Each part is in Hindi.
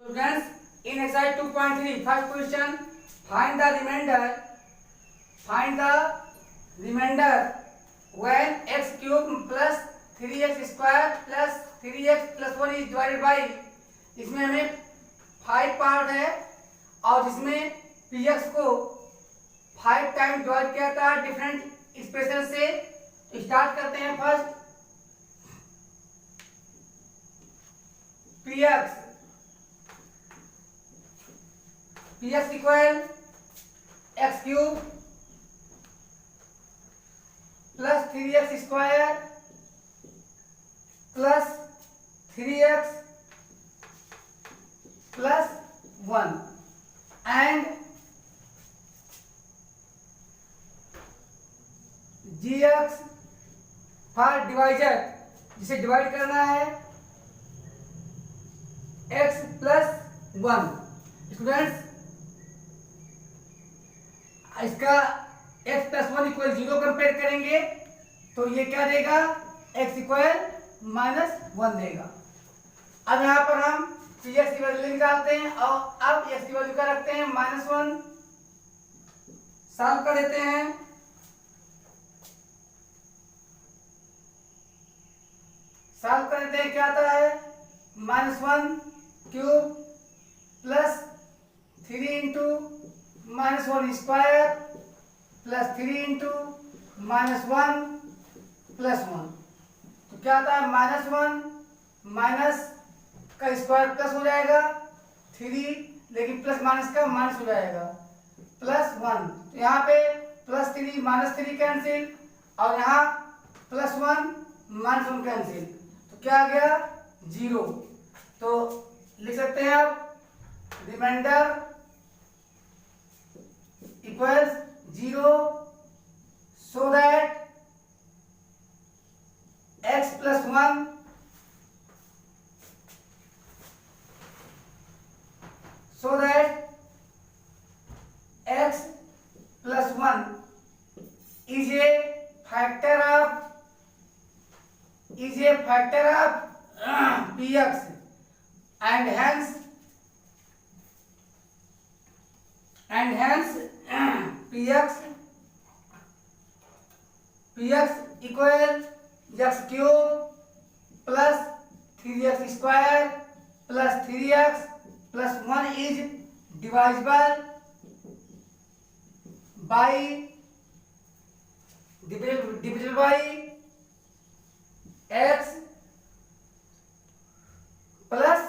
Students, in exercise 2.3, first question, find the remainder. Find the remainder when x cube plus 3x square plus 3x plus 1 is divided by. इसमें हमें 5 पार्ट है और जिसमें px को 5 टाइम डिवाइड किया था डिफरेंट एक्सप्रेशन से. स्टार्ट करते हैं first. px equal x cube plus 3x square plus 3x plus 1 and gx for divisor, जिसे डिवाइड करना है x प्लस 1. स्टूडेंट्स, इसका x प्लस 1 इक्वल 0 कंपेयर करेंगे तो ये क्या देगा, x इक्वल -1 देगा. अब यहाँ पर हम px की वैल्यू निकालते हैं और अब x की वैल्यू क्या रखते हैं, -1. सॉल्व कर देते हैं. सॉल्व कर देते हैं, क्या आता है, -1 cube plus 3 into -1 square plus 3 into -1 plus 1. तो क्या आता है, -1 माइनस का स्क्वायर प्लस हो जाएगा 3, लेकिन प्लस माइनस का माइनस हो जाएगा प्लस 1. तो यहाँ पे +3 -3 कैंसिल और यहाँ +1 -1 कैंसिल. तो क्या आ गया, 0. तो लिख सकते हैं अब reminder equals 0 so that x plus 1 so that x plus 1 is a factor of px and hence px equal x cube plus 3x square plus 3x plus 1 is divisible by x plus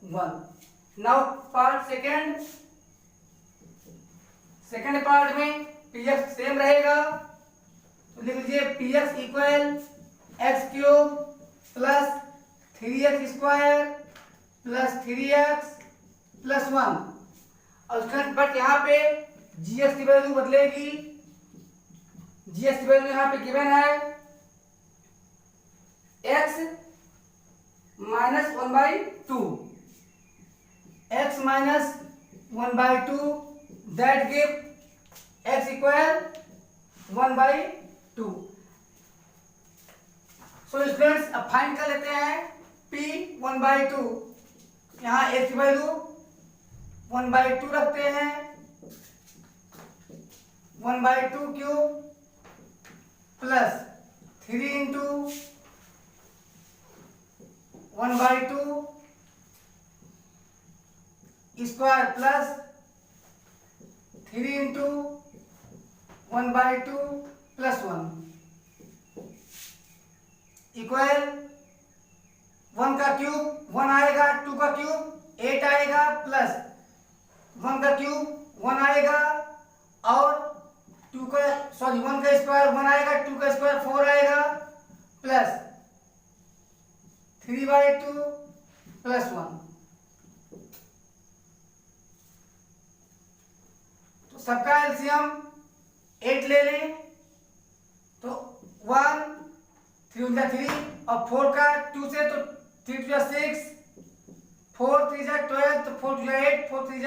1. Now part second part में px सेम रहेगा तो लिख लीजिए px equal x cube plus 3x square plus 3x plus 1. और बट यहाँ पे gx की वैल्यू बदलेगी. gx की वैल्यू यहाँ पे गिवन है x minus 1/2. x minus 1/2 that give x equal 1/2. So students, अब फाइंड कर लेते हैं p 1/2. यहाँ x की वैल्यू 1/2 रखते हैं. 1/2 cube plus 3 into 1/2 square plus 3 into 1/2 plus 1 equal 1 का क्यूब 1 आएगा, 2 का क्यूब 8 आएगा प्लस 1 का क्यूब 1 आएगा और 1 का स्क्वायर 1 आएगा, 2 का स्क्वायर 4 आएगा प्लस 3/2 प्लस 1. तो सबका एलसीएम 8 ले लें तो 1 3 और 4 का 2 से तो 3 2 6, 4 3 12 तो 4 2 8, 4 3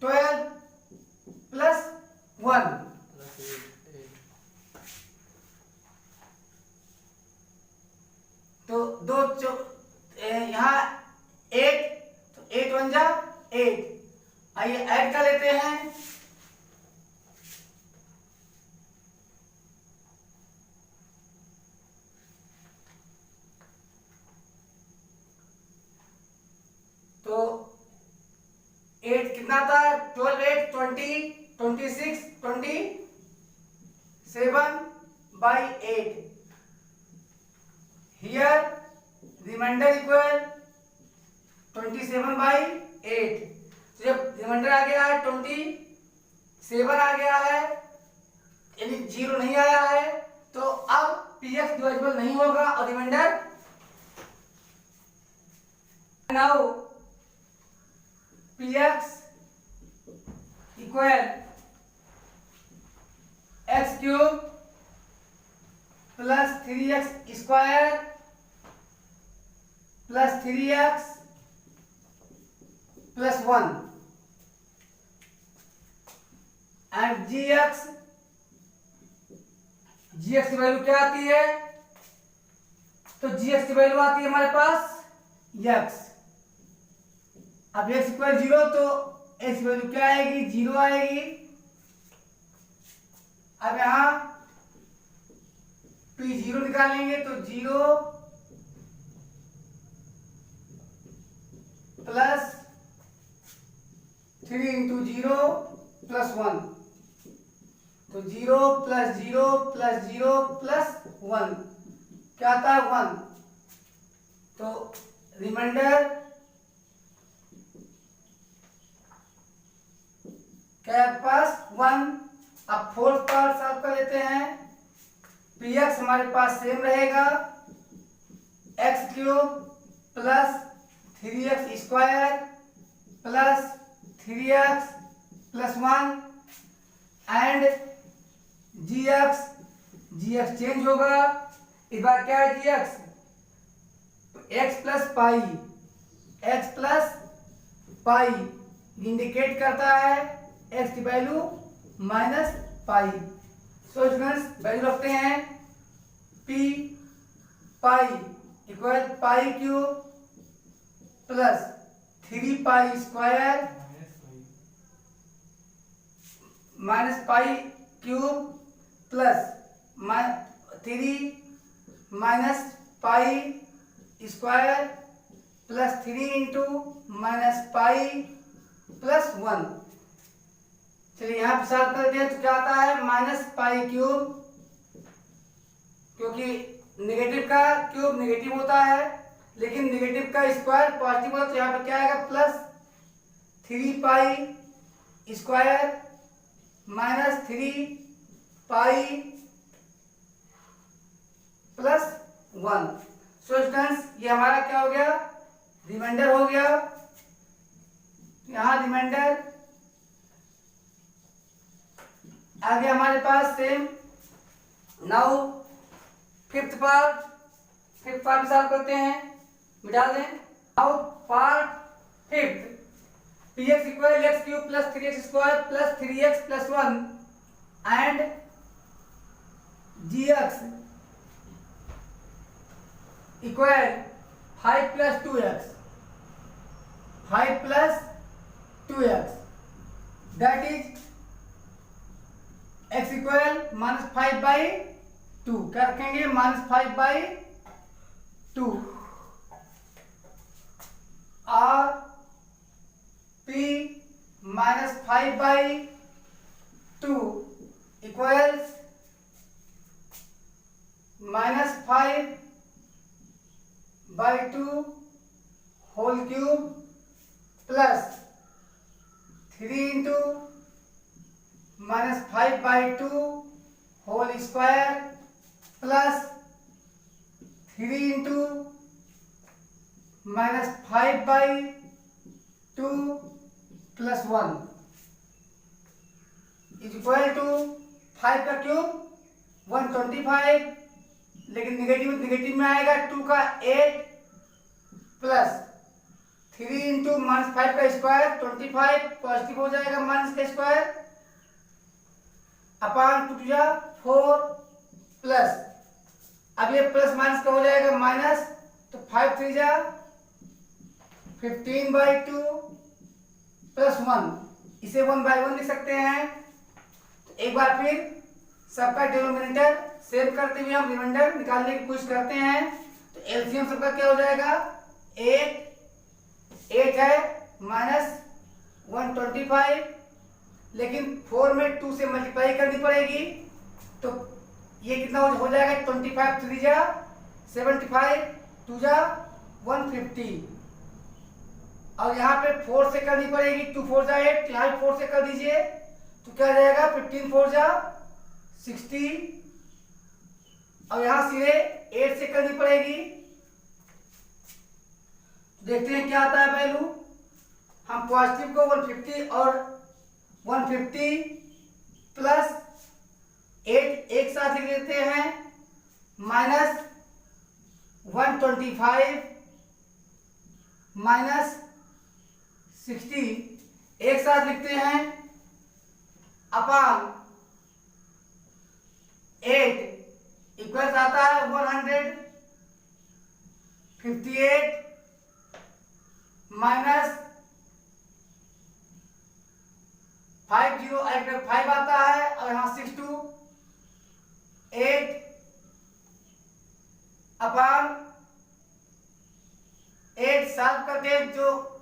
12 प्लस 1 तो यहाँ 8 8 1 जा 8। आइए ऐड कर लेते हैं। तो 8 कितना था? 12 8 20 26 27 by 8। Here remainder equal 27 by 8। तो जब रिमाइंडर आ गया है 27 आ गया है, यानी 0 नहीं आया है, तो अब px डिवाइजेबल नहीं होगा और remainder. Now px equal x cube plus 3x square plus 3x plus 1 and gx की वैल्यू क्या आती है? तो gx की वैल्यू आती है हमारे पास x। अब x इक्वल 0 तो x की वैल्यू क्या आएगी? 0 आएगी। अब यहां p0 निकालेंगे तो 0 प्लस 3 इंटू 0 प्लस 1, तो 0 प्लस 0 प्लस 0 प्लस 1 क्या आता है? 1। तो रिमाइंडर क्या है पास? 1। अब फोर्थ पार्ट सॉल्व कर लेते हैं। px हमारे पास सेम रहेगा, x cube plus 3x square plus 3x plus 1 and gx change होगा। इस बार क्या है gx? x plus pi indicate करता है x की value minus pi. So students value रखते हैं p pi equal pi cube plus 3 pi square minus pi cube plus 3 minus pi square plus 3 into minus pi plus 1। चलिए यहां पर सॉल्व करते हैं तो क्या आता है? माइनस पाई क्यूब, क्योंकि नेगेटिव का क्यूब नेगेटिव होता है लेकिन नेगेटिव का स्क्वायर पॉजिटिव होता है, तो यहाँ पे क्या आएगा? Plus 3 pi square minus 3 pi plus 1। So students ये हमारा क्या हो गया? रिमाइंडर हो गया। यहां रिमाइंडर आ गया हमारे पास same. Now fifth part solve करते हैं, मिटा दें। Now part fifth, px equal x cube plus 3x square plus 3x plus 1 and gx equal 5 plus 2x that is x equal minus 5 by 2। क्या रखेंगे? माइनस 5 बाई 2 और p minus 5 by 2 equals minus 5 by 2 whole cube plus 3 into minus 5 by 2 whole square plus 3 into minus 5 by 2 plus 1 is equal to 5 का क्यूब 125, लेकिन नेगेटिव में आएगा 2 का 8 प्लस 3 इंटू माइनस 5 का स्क्वायर 25, पॉजिटिव हो जाएगा माइनस का स्क्वायर अपान 2 जा 4 प्लस, अब ये प्लस माइनस का हो जाएगा माइनस, तो 5 3 जा 15/2 प्लस 1, इसे 1/1 लिख सकते हैं। तो एक बार फिर सबका डिनोमिनेटर सेव करते हुए हम रिमाइंडर निकालने की कोशिश करते हैं। तो एलसीएम सबका क्या हो जाएगा, 8 है माइनस 125, लेकिन 4 में 2 से मल्टीप्लाई करनी पड़ेगी। तो ये कितना हो जाएगा, 25 3 जा 75, 2 जा 150, और यहाँ पे 4 से करनी पड़ेगी, 2 4 जा 8, यहाँ 4 से कर दीजिए तो क्या जाएगा, 15 4 जा 60, और यहाँ सीधे 8 से करनी पड़ेगी। देखते हैं क्या आता है वैल्यू। हम पॉजिटिव को 150 और 150 प्लस 8 एक साथ लिख देते हैं, माइनस 125 माइनस 60 एक साथ लिखते हैं, अपान 8 इक्वल्स आता है 158 माइनस 5 आता है, और यहाँ 6 2 8 अपान 8 साफ करते हैं। जो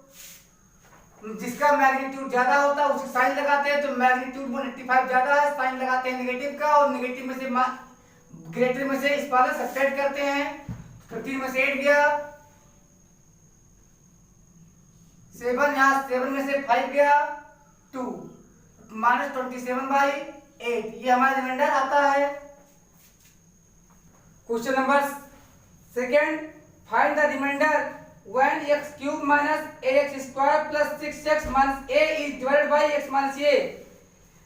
जिसका मैग्नीट्यूड ज्यादा होता है उसे साइन लगाते हैं, तो मैग्नीट्यूड 185 ज्यादा है, साइन लगाते हैं नेगेटिव का, और नेगेटिव में से ग्रेटर में से इस पावर सब्ट्रैक्ट करते हैं। 15 में से 8 गया, 7 यहाँ 7 में से 5 गया 2, माइनस 27/8, ये हमारा रिमाइंडर आता है। Question number second, find the remainder when x cube minus ax square plus 6x minus a is divided by x minus a.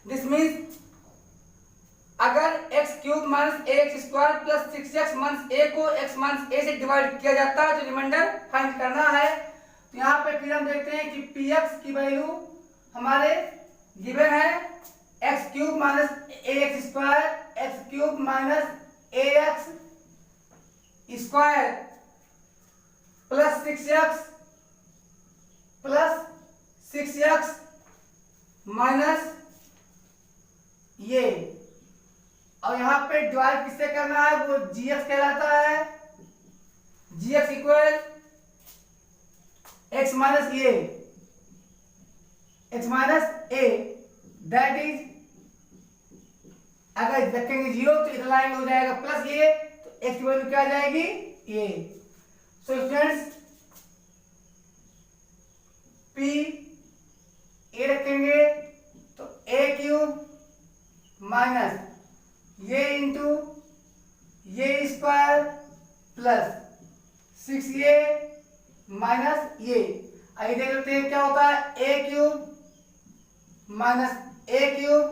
This means अगर x cube minus ax square plus 6x minus a को x minus a से डिवाइड किया जाता है तो रिमाइंडर फाइंड करना है। तो यहाँ पे फिर हम देखते हैं कि px की वैल्यू हमारे गिवन है x cube minus ax square, x cube minus ax square plus 6x minus ये, और यहाँ पे डिवाइड किससे करना है, वो gx कहलाता है। gx equal x minus a, that is, अगर रखेंगे 0 तो इधर लाएंगे हो जाएगा प्लस ये, तो x की वैल्यू क्या आ जाएगी, a। So students p a रखेंगे तो a क्यूब माइनस ये इंटू ये स्क्वायर प्लस 6a माइनस ये, आइए देख लेते हैं क्या होता है, a cube minus a cube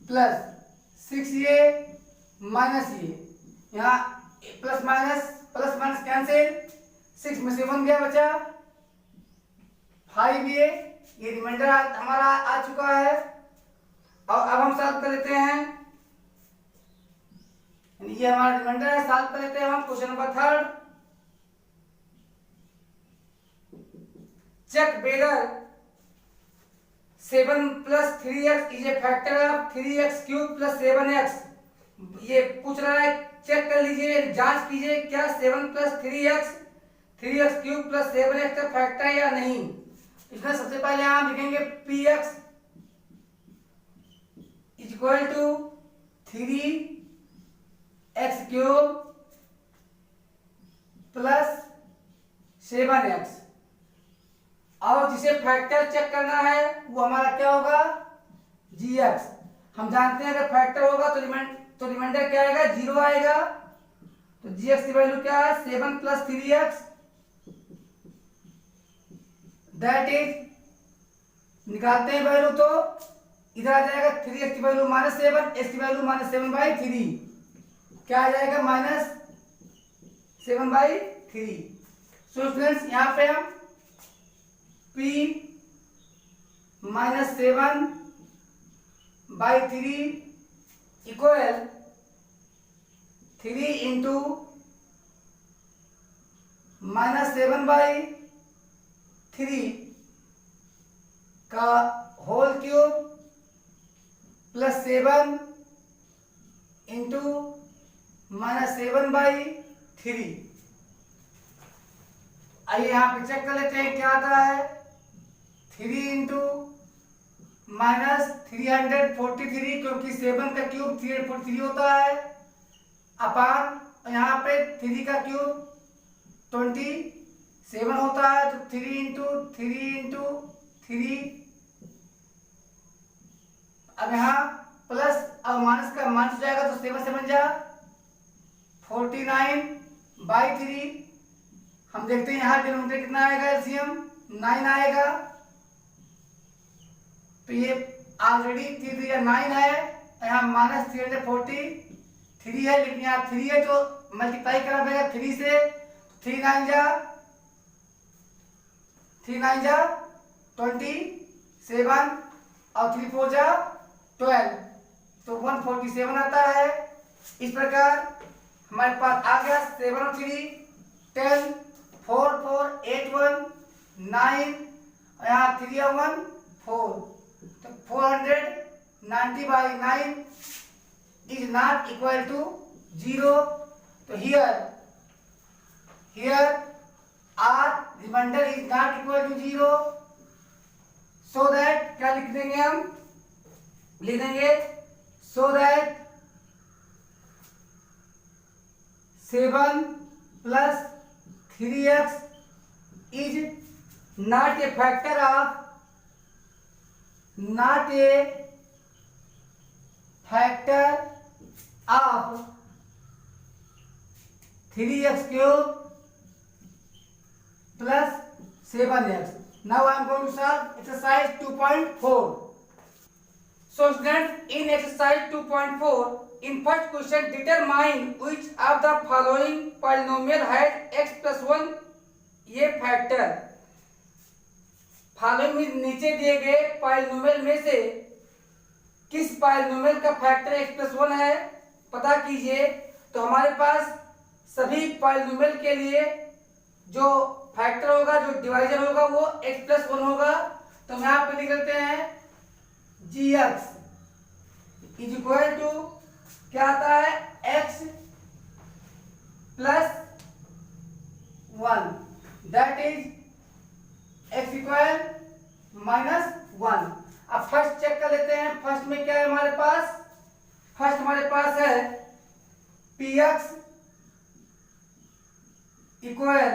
plus 6a minus ये, यहाँ प्लस माइनस कैंसिल, 6 में से 1 गया बचा 5a, ये रिमाइंडर हमारा आ चुका है। और अब हम सॉल्व कर लेते हैं, ये हमारा रिमाइंडर है, सॉल्व कर लेते हैं हम। Question number third, check whether 7 plus 3x is a factor of 3x cube plus 7x। ये पूछ रहा है, चेक कर लीजिए, जांच कीजिए क्या 7 plus 3x cube plus 7x का फैक्टर है या नहीं। इसमें सबसे पहले हम लिखेंगे px is equal to 3x cube plus 7x, और जिसे फैक्टर चेक करना है वो हमारा क्या होगा, gx। हम जानते हैं अगर फैक्टर होगा तो रिमाइंडर क्या आएगा, 0 आएगा। तो gx की वैल्यू क्या है, 7 plus 3x, दैट इज, निकालते हैं वैल्यू तो इधर आ जाएगा 3x की वैल्यू -7, x की वैल्यू -7/3, क्या आ जाएगा, -7/3। सो स्टूडेंट्स यहाँ पे हम p -7/3 इक्वल 3 इंटू -7/3 3 का होल क्यूब प्लस 7 इंटू -7/3। आइए यहाँ पे चेक कर लेते हैं क्या आता है। 3 इंटू -343, क्योंकि 7 का क्यूब 343 होता है, अपान यहाँ पे 3 का क्यूब 27 होता है, तो 3 इंटू 3 अब यहाँ प्लस और माइनस का माइनस हो जाएगा, तो 7 से बन जा 49/3। हम देखते हैं यहाँ डिनोमिनेटर कितना आएगा, एलसीएम 9 आएगा, तो ये ऑलरेडी 3 या 9 है, यहाँ -343 है, लेकिन यहाँ 3 है तो मल्टीप्लाई करना पड़ेगा 3 से। 3 9 जा 27 और 3 4 जा 12, तो 147 आता है। इस प्रकार हमारे पास आ गया 7 और 3 10 4 4 8 1 9, यहाँ 3 और 1 4, तो 490/9 is not equal to 0. तो here r remainder is not equal to 0, so that क्या लिख देंगे हम, लिख देंगे so that 7 plus 3x is not a factor of 3x cube plus 7x. Now I am going to solve exercise 2.4. So students, in exercise 2.4, in first question, determine which of the following polynomial had x plus 1 ये फैक्टर। फॉलोइंग में नीचे दिए गए पॉलिनोमियल में से किस पॉलिनोमियल का फैक्टर x plus 1 है, पता कीजिए। तो हमारे पास सभी पॉलिनोमियल के लिए जो फैक्टर होगा, जो डिवाइजर होगा, वो x plus 1 होगा। तो हम यहाँ पे लिख लेते हैं gx इज इक्वल टू क्या आता है, x plus 1, that is x equal -1। अब फर्स्ट चेक कर लेते हैं, फर्स्ट में क्या है हमारे पास, फर्स्ट हमारे पास है px equal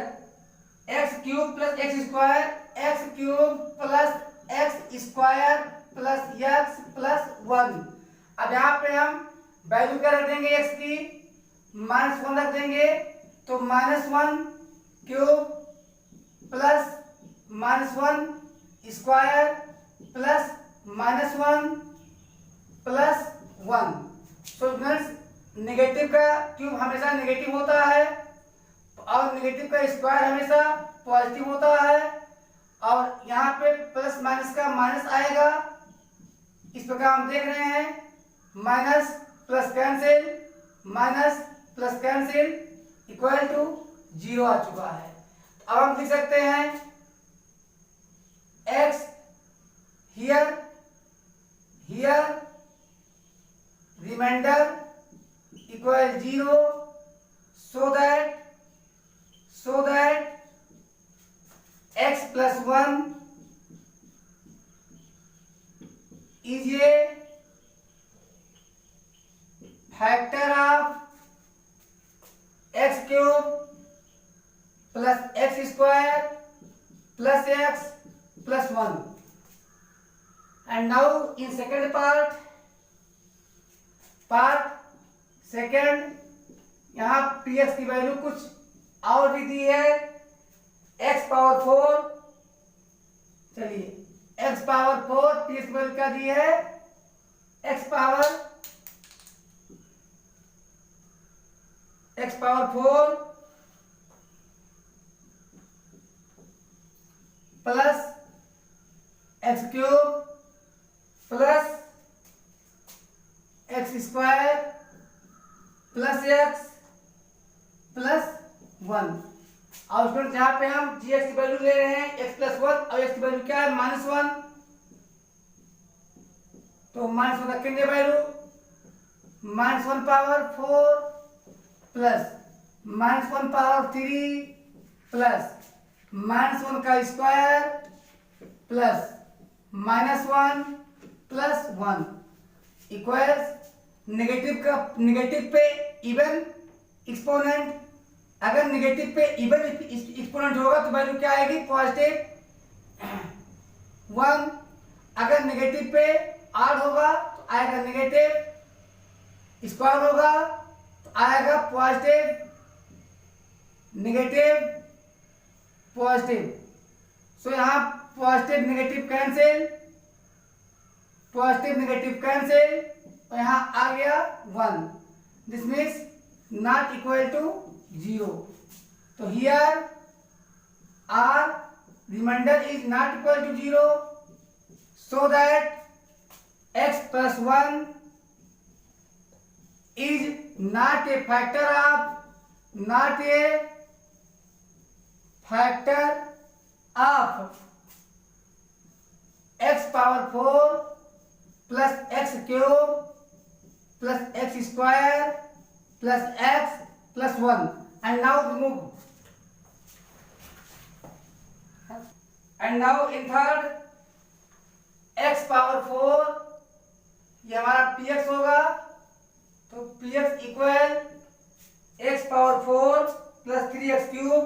x cube plus x square, x cube plus x square plus x plus 1। अब यहाँ पे हम वैल्यू क्या रख देंगे, x की -1 रख देंगे, तो -1 cube plus -1 square plus -1 plus 1। So negative का क्यूब हमेशा नेगेटिव होता है और नेगेटिव का स्क्वायर हमेशा पॉजिटिव होता है, और यहाँ पे प्लस माइनस का माइनस आएगा। इस प्रकार हम देख रहे हैं minus plus cancel equal to 0 आ चुका है। अब हम लिख सकते हैं x here remainder equal 0, so that x plus 1 is a factor of x cube plus x square plus x plus 1. And now in second part second, यहाँ px की वैल्यू कुछ और भी दी है, x पावर 4, चलिए x पावर 4 px की वैल्यू क्या दी है, x power 4 plus x cube plus x square plus x plus 1। और स्टूडेंट यहाँ पे हम जी एक्स की वैल्यू ले रहे हैं x प्लस वन और x की वैल्यू क्या है माइनस वन, तो माइनस वन रखेंगे value minus one power four plus minus one power three plus minus one का square plus minus one plus one equals negative पे इवन एक्सपोनेंट, अगर नेगेटिव पे इवन एक्सपोनेंट होगा तो वैल्यू क्या आएगी पॉजिटिव वन, अगर नेगेटिव पे आड होगा तो आएगा नेगेटिव, स्क्वायर होगा तो आएगा पॉजिटिव नेगेटिव पॉजिटिव। सो यहाँ positive negative cancel, positive negative cancel और यहाँ आ गया one, this means not equal to zero. तो here are reminder is not equal to zero, so that x plus 1 is not a factor of x power 4 plus x cube plus x square plus x plus 1, and now remove, and now in third x power 4 ये हमारा px होगा, तो px equal x power 4 plus 3x cube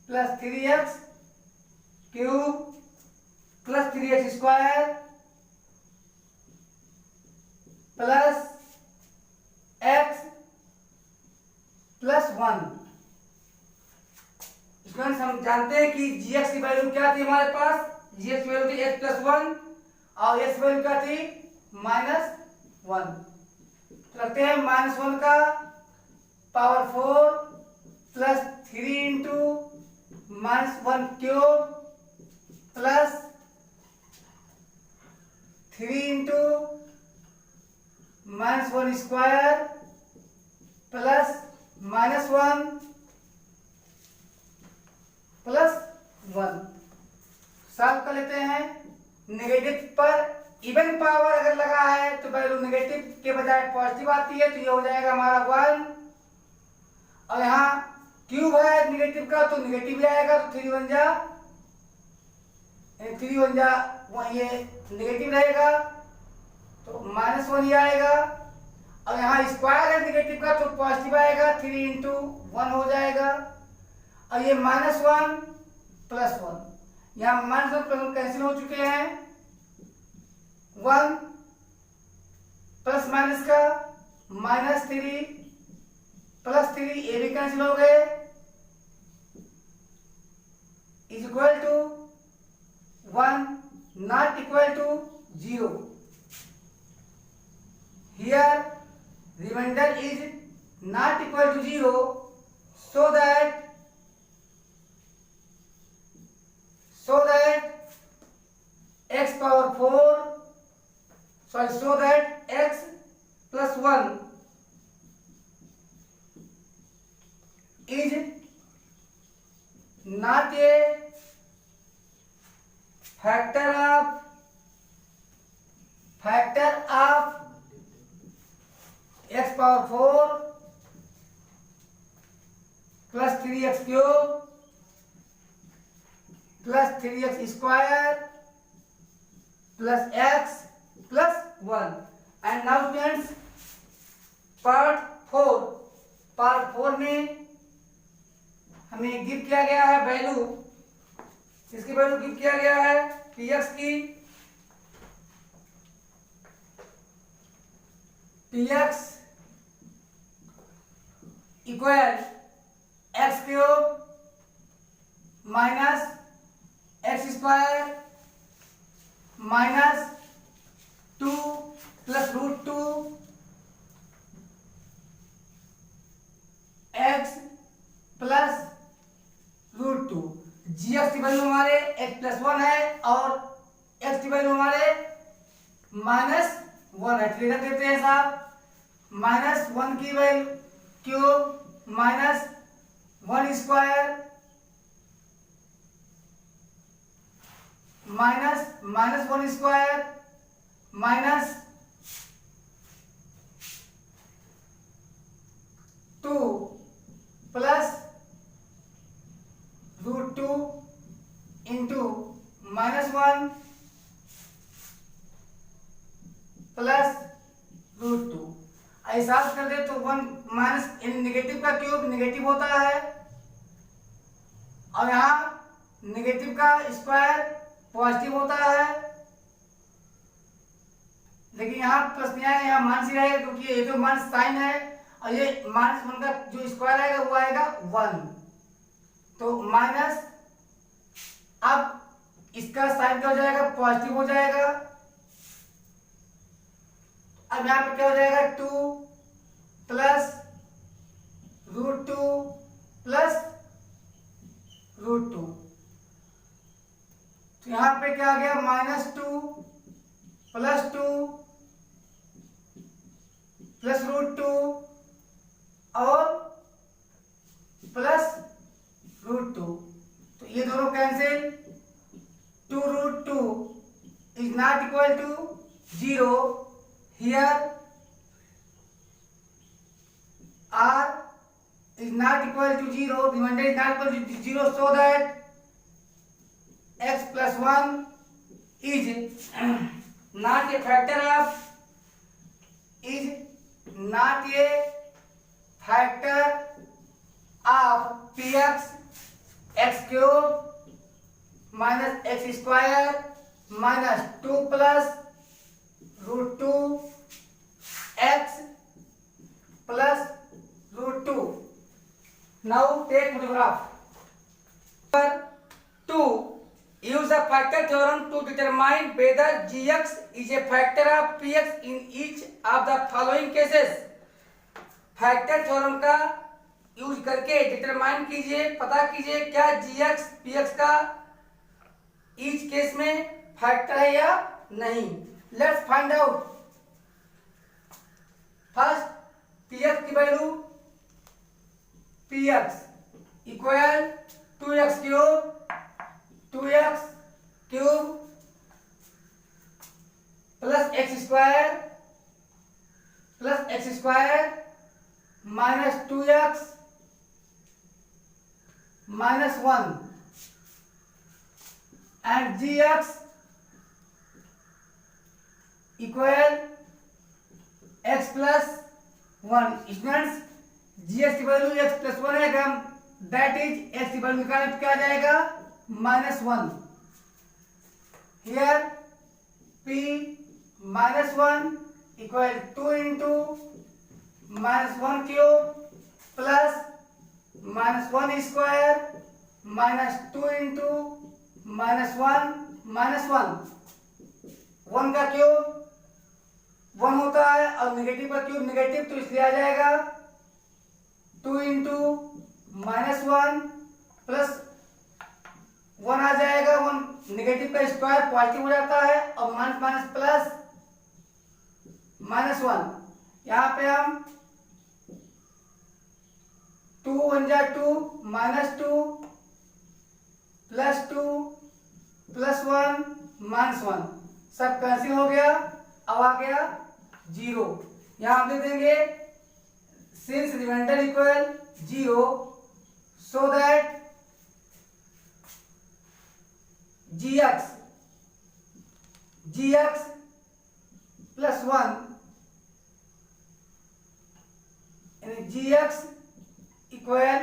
plus 3x cube plus 3x square plus x plus 1। Students हम जानते हैं कि gx की वैल्यू क्या थी हमारे पास, gx की वैल्यू थी x प्लस 1 और x वैल्यू क्या थी माइनस वन, तो रखते हैं माइनस वन का power 4 plus 3 into minus one cube plus 3 into minus one square plus minus one plus one. Solve कर लेते हैं। नेगेटिव पर इवन पावर अगर लगा है तो वैल्यू नेगेटिव के बजाय पॉजिटिव आती है, तो ये हो जाएगा हमारा वन, और यहाँ क्यूब है नेगेटिव का तो नेगेटिव भी आएगा, तो थ्री वन जा ये नेगेटिव रहेगा तो माइनस वन ही आएगा, और यहाँ स्क्वायर है नेगेटिव का तो पॉजिटिव आएगा, थ्री इंटू वन हो जाएगा, और ये माइनस वन प्लस वन, यहाँ minus one plus one cancel हो चुके हैं, वन प्लस माइनस का माइनस थ्री प्लस थ्री ये भी कैंसिल हो गए, is equal to one not equal to zero. Here remainder is not equal to zero, so that x power 4 so that x plus 1 is not a factor of x power 4 plus 3x cube plus 3x square plus x plus 1। and now students part 4 में हमें गिव किया गया है वैल्यू, इसकी वैल्यू गिव किया गया है px की, px equal x cube minus x square minus 2 plus root 2 x plus root 2। G x की वैल्यू हमारे एक्स प्लस 1 है और एक्स की वैल्यू हमारे माइनस 1 है, तो रख देते हैं साहब माइनस 1 की value cube minus one square minus one square minus 2 plus √2 into -1 plus √2। ऐसा कर दे तो 1 माइनस नेगेटिव का क्यूब नेगेटिव होता है और यहाँ नेगेटिव का स्क्वायर पॉजिटिव होता है, लेकिन यहाँ प्लस नहीं आएगा, यहाँ माइनस ही रहेगा क्योंकि ये जो माइनस साइन है और ये -1 का जो स्क्वायर आएगा वो आएगा 1। तो माइनस, अब इसका साइन क्या हो जाएगा, पॉजिटिव हो जाएगा। अब यहाँ पे क्या हो जाएगा 2 प्लस √2 प्लस √2। तो यहाँ पे क्या आ गया -2 प्लस 2 प्लस √2 और प्लस √2। तो ये दोनों cancel, 2√2 is not equal to 0 here, r is not equal to 0, remainder is not equal to 0, so that x plus 1 is not a factor of px x cube minus x square minus 2 plus √2 x plus √2। Now take photograph. Number 2. Use the factor theorem to determine whether gx is a factor of px in each of the following cases. Factor theorem का यूज करके डिटरमाइन कीजिए, पता कीजिए क्या gx px का ईच केस में फैक्टर है या नहीं। Let's find out. First px की value px equal 2x cube plus x square minus 2x minus 1 and gx equal x plus 1। Students gx की वैल्यू x प्लस 1 है, अगर हम दैट इज x की वैल्यू निकालें तो क्या आ जाएगा -1। Here p -1 equal 2 into -1 cube plus -1 square minus 2 into -1 1 का क्यूब 1 होता है और नेगेटिव का क्यूब नेगेटिव, तो इसलिए आ जाएगा 2 इंटू -1 प्लस 1 आ जाएगा, 1 नेगेटिव का स्क्वायर पॉजिटिव हो जाता है और माइनस प्लस -1। यहाँ पे हम 2 1 जा 2 -2 प्लस 2 प्लस 1 -1 सब कैंसिल हो गया, अब आ गया 0। यहाँ हम दे देंगे since reminder equal 0 so that gx plus 1 यानी gx equal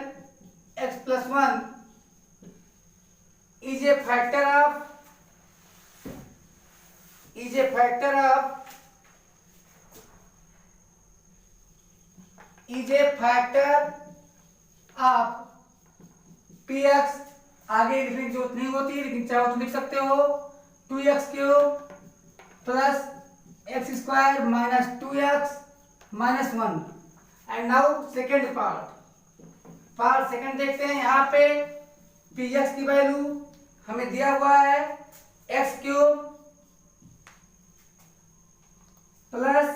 x plus 1 is a factor of px। आगे लिखने की जरूरत नहीं होती, लेकिन चाहो तो लिख सकते हो 2x cube plus x square minus 2x minus 1। And now second part second देखते हैं। यहाँ पे px की वैल्यू हमें दिया हुआ है x cube plus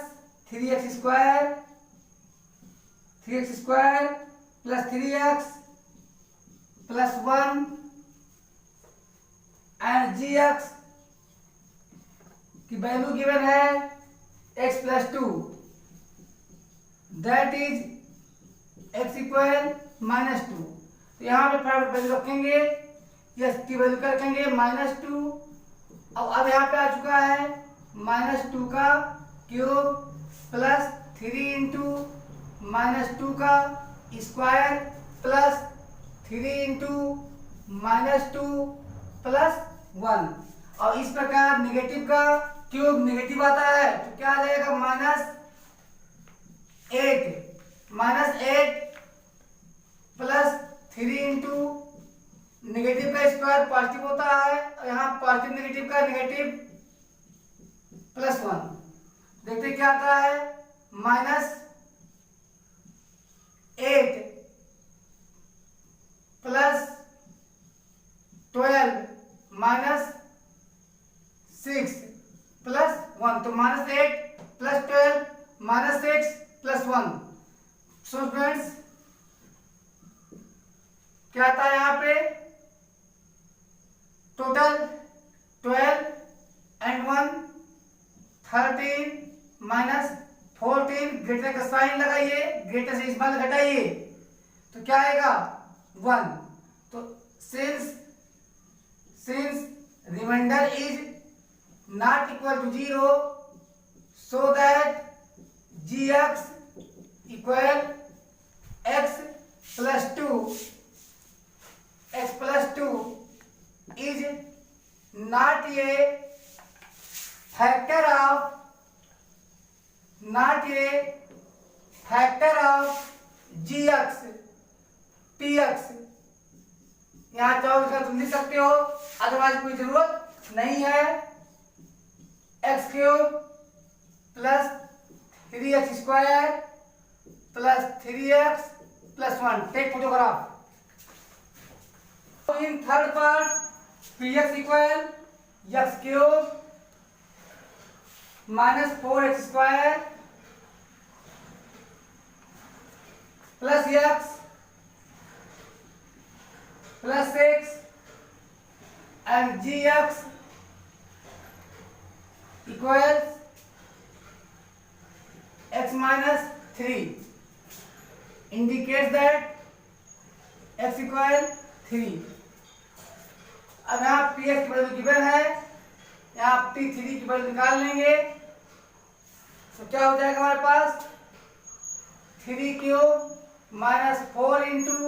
3x square plus 3x plus 1 and g x की वैल्यू गिवन है x प्लस 2, that is x equal minus 2। तो यहाँ पे फटाफट वैल्यू रखेंगे, यस की वैल्यू क्या रखेंगे -2। अब यहाँ पे आ चुका है -2 का क्यूब प्लस 3 इंटू -2 का स्क्वायर प्लस 3 इंटू -2 प्लस 1। और इस प्रकार नेगेटिव का क्यूब नेगेटिव आता है तो क्या आ जाएगा -8 प्लस 3 इंटू नेगेटिव का स्क्वायर पॉजिटिव होता है और यहाँ पॉजिटिव नेगेटिव का नेगेटिव प्लस 1। देखते क्या आता है -8 प्लस 12 -6 प्लस 1। तो -8 प्लस 12 -6 प्लस 1। सो फ्रेंड्स क्या आता है यहाँ पे टोटल 12 एंड 1 13 -14। ग्रेटर का साइन लगाइए, ग्रेटर से स्मॉल घटाइए तो क्या आएगा 1। तो since remainder is not equal to 0 so that g x equal x plus 2 is not a factor of gx px। यहाँ चाहो इसका तुम लिख सकते हो, अदरवाइज कोई जरूरत नहीं है। x cube plus 3x square plus 3x plus 1। Take photograph. In third part, px equal x cube minus 4x square plus x plus 6 and gx equals x minus 3 indicates that x equal 3। अब यहाँ पी एक्स की वैल्यू गिवन है, यहाँ P3 की वैल्यू निकाल लेंगे तो क्या हो जाएगा हमारे पास 3 cube minus 4 into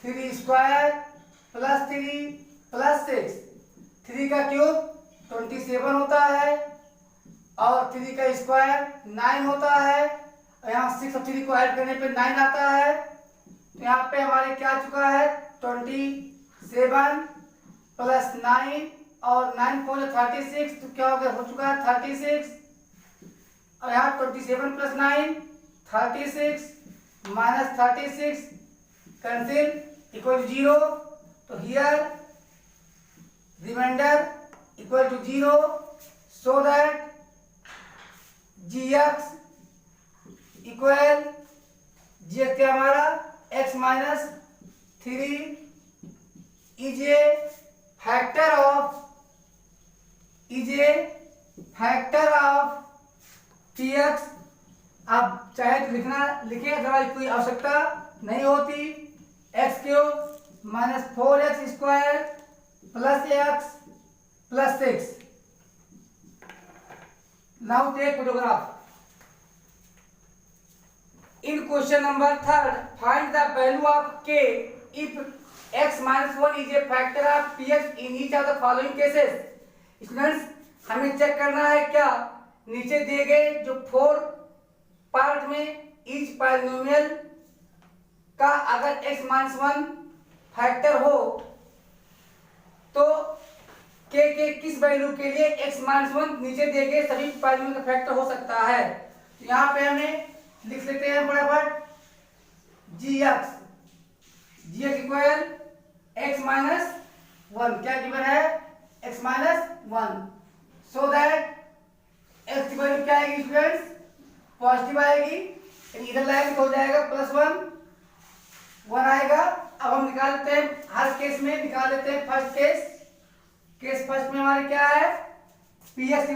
3 square plus 3 plus 6। 3 का क्यूब 27 होता है और 3 का स्क्वायर 9 होता है और यहाँ 6 और 3 को ऐड करने पे 9 आता है। तो यहाँ पे हमारे क्या आ चुका है 27 प्लस 9 और 9 4 36। तो क्या हो गया हो चुका है 36 और यहाँ 27 plus 9 36 minus 36 cancel equal to 0। तो here remainder equal to 0 so that gx equal gx क्या हमारा x minus 3 is a factor of px। आप चाहे तो लिखें अदरवाइज कोई आवश्यकता नहीं होती। x cube minus 4x square plus x plus 6। Now take photograph. In question number 3, find the value of k if x minus 1 is a factor of px in each of the following cases। Students हमें चेक करना है क्या नीचे दिए गए जो 4 पार्ट में ईच पॉलिनोमियल का अगर x minus 1 फैक्टर हो तो k के किस वैल्यू के लिए x minus 1 नीचे दिए गए सभी पॉलिनोमियल का फैक्टर हो सकता है। तो यहाँ पे हमें लिख लेते हैं फटाफट gx इक्वल x माइनस 1। क्या गिवन है x minus 1 so that x की वैल्यू क्या आएगी स्टूडेंट्स पॉजिटिव आएगी, इधर लाएंगे तो हो जाएगा +1 1 आएगा। अब हम निकाल लेते हैं हर केस फर्स्ट में हमारे क्या है, पी एक्स की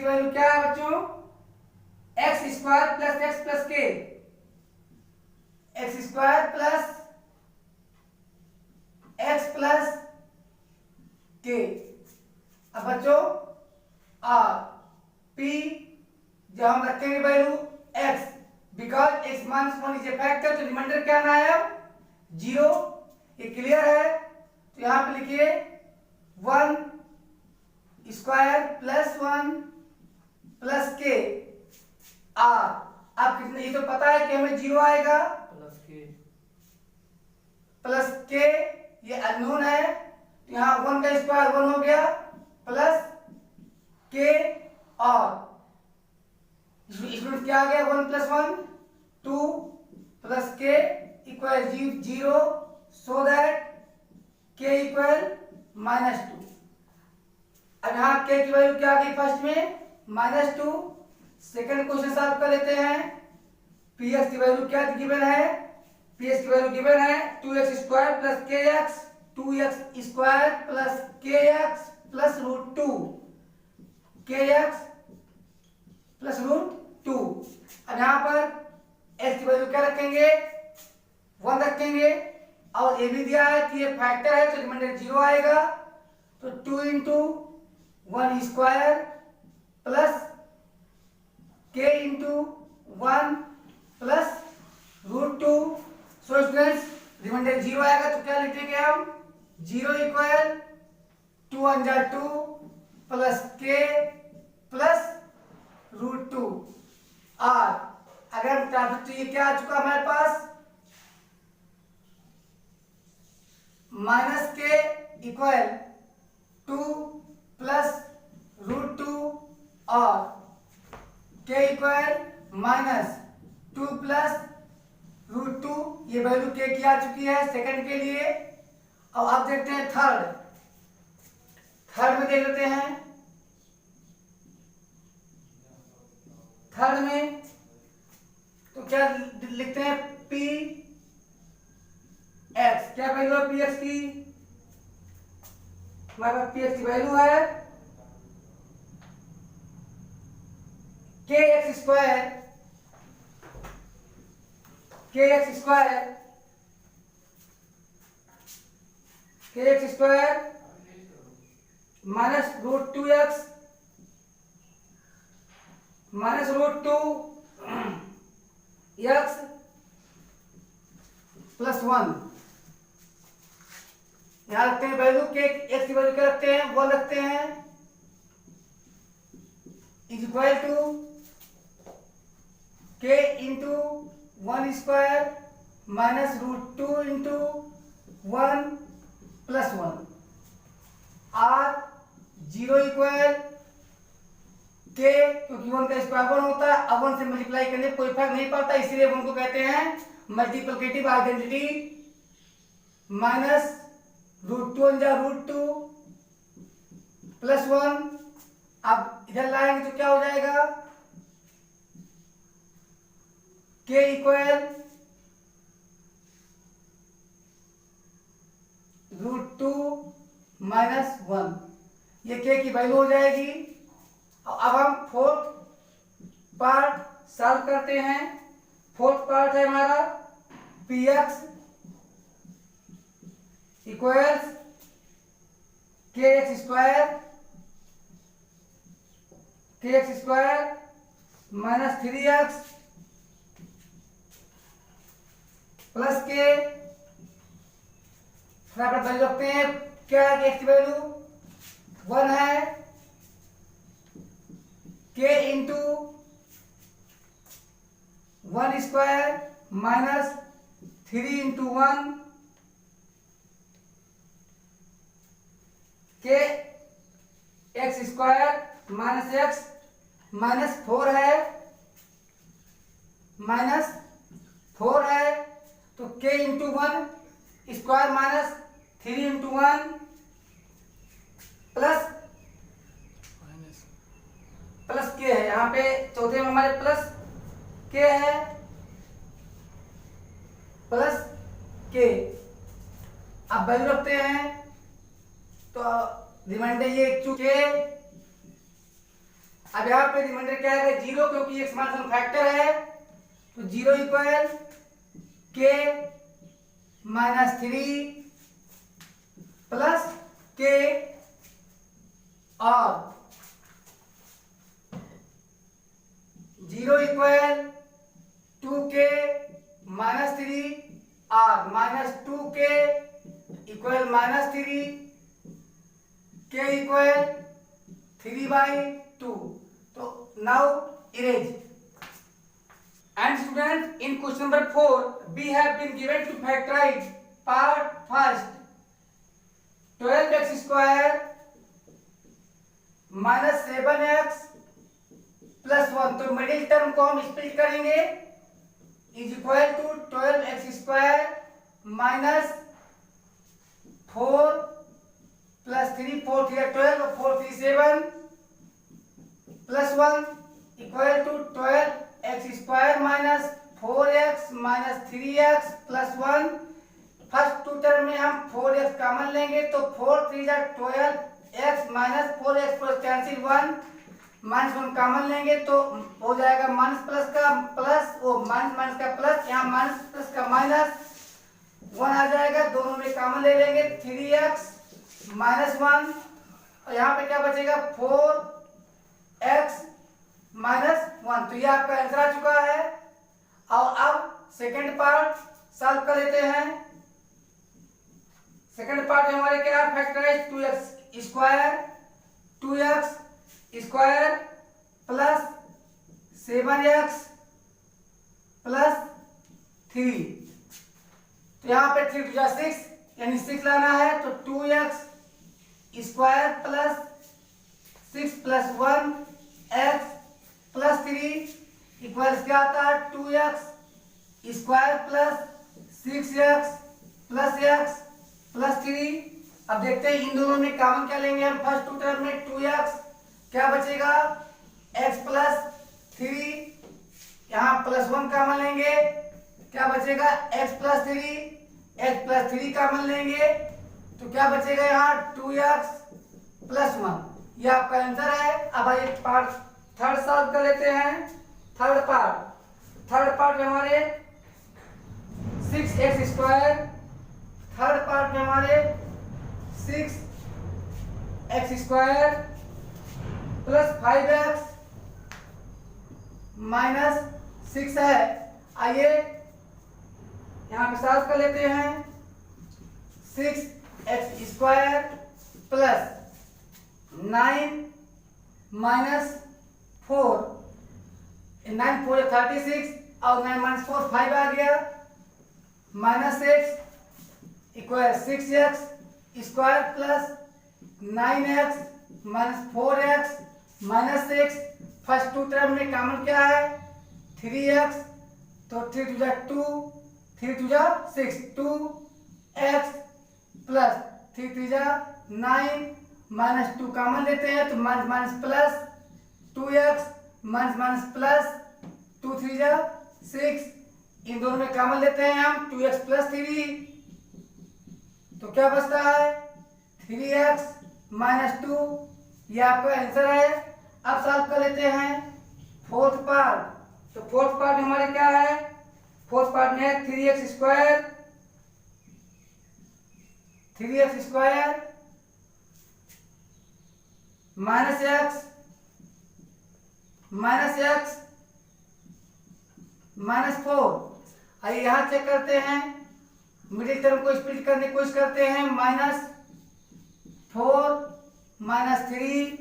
वैल्यू क्या है बच्चों, x square plus x plus k, x square plus x plus k. अब बच्चों आर पी जब हम रखेंगे value x, because x minus one is a factor, तो रिमाइंडर क्या आना है अब 0। ये क्लियर है, तो यहां पे लिखिए 1 स्क्वायर प्लस 1 प्लस के आर। अब कितने, ये तो पता है कि हमें 0 आएगा प्लस के, ये अननोन है, तो यहाँ 1 का स्क्वायर 1 हो गया प्लस के और इसमें क्या आ गया 1 प्लस 1 2 प्लस के इक्वल 0, सो दैट के इक्वल -2। अब यहाँ के की वैल्यू क्या आ गई फर्स्ट में -2। सेकंड क्वेश्चन सॉल्व कर लेते हैं। पी एक्स की वैल्यू क्या गिवन है, पी एक्स की वैल्यू गिवन है 2x square plus k x, 2x square plus k x plus √2, के एक्स प्लस √2। अब यहाँ पर x की वैल्यू क्या रखेंगे 1 रखेंगे, और ये भी दिया है कि ये फैक्टर है तो रिमाइंडर 0 आएगा, तो 2 into 1 square plus k into 1 plus √2। So students remainder 0 आएगा तो क्या लिखेंगे हम 0 इक्वल 2 1 जा 2 प्लस के प्लस √2 आर। अगर ट्रांसफर तो ये क्या आ चुका हमारे पास माइनस के इक्वल 2 प्लस √2 और के इक्वल -2 प्लस √2। ये वैल्यू के की आ चुकी है सेकंड के लिए। अब आप देखते हैं थर्ड में देख लेते हैं। थर्ड में तो क्या लिखते हैं पी एक्स, क्या वैल्यू है पी एक्स की, हमारे पास पी एक्स की वैल्यू है के x square minus √2x minus √2 x plus 1। यहां रखते हैं वैल्यू के x की वैल्यू क्या रखते हैं 1 रखते हैं, is equal to k into 1 square minus √2 into 1 plus 1 r 0 equal k, क्योंकि 1 का स्क्वायर 1 होता है, अब 1 से मल्टीप्लाई करने कोई फर्क नहीं पड़ता, इसीलिए 1 को कहते हैं मल्टीप्लिकेटिव आइडेंटिटी। माइनस √2 1 जा √2 प्लस 1। अब इधर लाएंगे तो क्या हो जाएगा के इक्वल √2 माइनस 1, ये के की वैल्यू हो जाएगी। अब हम फोर्थ पार्ट सॉल्व करते हैं। फोर्थ पार्ट है हमारा पी एक्स इक्वल्स के x square minus 3x plus के, फटाफट वैल्यू रखते हैं। क्या है एक्स की वैल्यू 1 है, के इंटू 1 स्क्वायर माइनस 3 इंटू 1 के x square minus x minus 4 है, तो के into 1 square minus 3 into 1 plus के है, यहाँ पे चौथे में हमारे प्लस के है, प्लस के। अब वैल्यू रखते हैं तो रिमाइंडर ये चुके। अब यहाँ पे रिमाइंडर क्या है, 0, क्योंकि एक स्मॉल सम फैक्टर है, तो 0 इक्वल के माइनस 3 प्लस के और 0 इक्वल 2k माइनस 3 और minus 2k equal minus 3, k equal 3/2। तो now erase. And students, in question number 4, we have been given to factorize part first 12x square minus 7x plus 1। तो मिडिल टर्म को हम स्प्लिट करेंगे, is equal to 12x square minus 4 plus 3, 4 3 12, 4 3 7 plus 1 equal to 12x square minus 4x minus 3x plus 1। First two term में हम 4x कॉमन लेंगे, तो 4 3 12x minus 4x plus cancel 1 minus 1 common लेंगे, तो हो जाएगा माइनस प्लस का प्लस, वो माइनस माइनस का प्लस, यहाँ माइनस प्लस का माइनस 1 आ जाएगा, दोनों में कॉमन ले लेंगे 3x माइनस 1, और यहाँ पे क्या बचेगा 4x माइनस 1। तो ये आपका आंसर आ चुका है। और अब सेकंड पार्ट सॉल्व कर लेते हैं। सेकंड पार्ट हमारे क्या है, factorise 2x square plus 7x plus 3। तो यहाँ पे 3 2 6 यानी 6 लाना है, तो 2x square plus 6 plus 1x plus 3 equals क्या आता है 2x square plus 6x plus x plus 3। अब देखते हैं इन दोनों में कॉमन क्या लेंगे हम। फर्स्ट टू टर्म में 2x, क्या बचेगा x प्लस 3, यहाँ प्लस 1 कॉमन लेंगे, क्या बचेगा x plus 3, x plus 3 common लेंगे, तो क्या बचेगा यहाँ 2x प्लस 1। ये आपका आंसर है। अब आइए पार्ट थर्ड सॉल्व कर लेते हैं। थर्ड पार्ट में हमारे 6x स्क्वायर, थर्ड पार्ट में हमारे 6x square plus 5x minus 6 है। आइए यहाँ पे सॉल्व कर लेते हैं। 6x स्क्वायर प्लस 9 माइनस 4, 9 4 36 और 9 माइनस 4 5 आ गया, minus 6 equal 6x square plus 9x minus 4x minus 6। First two term में कॉमन क्या है 3x, तो 3 2 3 2 6, 2x प्लस 3 3 9 माइनस 2 कॉमन लेते हैं, तो minus minus plus 2x minus minus plus 2 3 6, इन दोनों में कॉमन लेते हैं हम 2x प्लस 3, तो क्या बचता है 3x माइनस 2। ये आपका आंसर है। अब सॉल्व कर लेते हैं फोर्थ पार्ट। तो फोर्थ पार्ट हमारे क्या है, फोर्थ पार्ट में है 3x square minus x minus 4। आइए यहाँ चेक करते हैं, मिडिल टर्म को स्प्लिट करने की कोशिश करते हैं। Minus 4 minus 3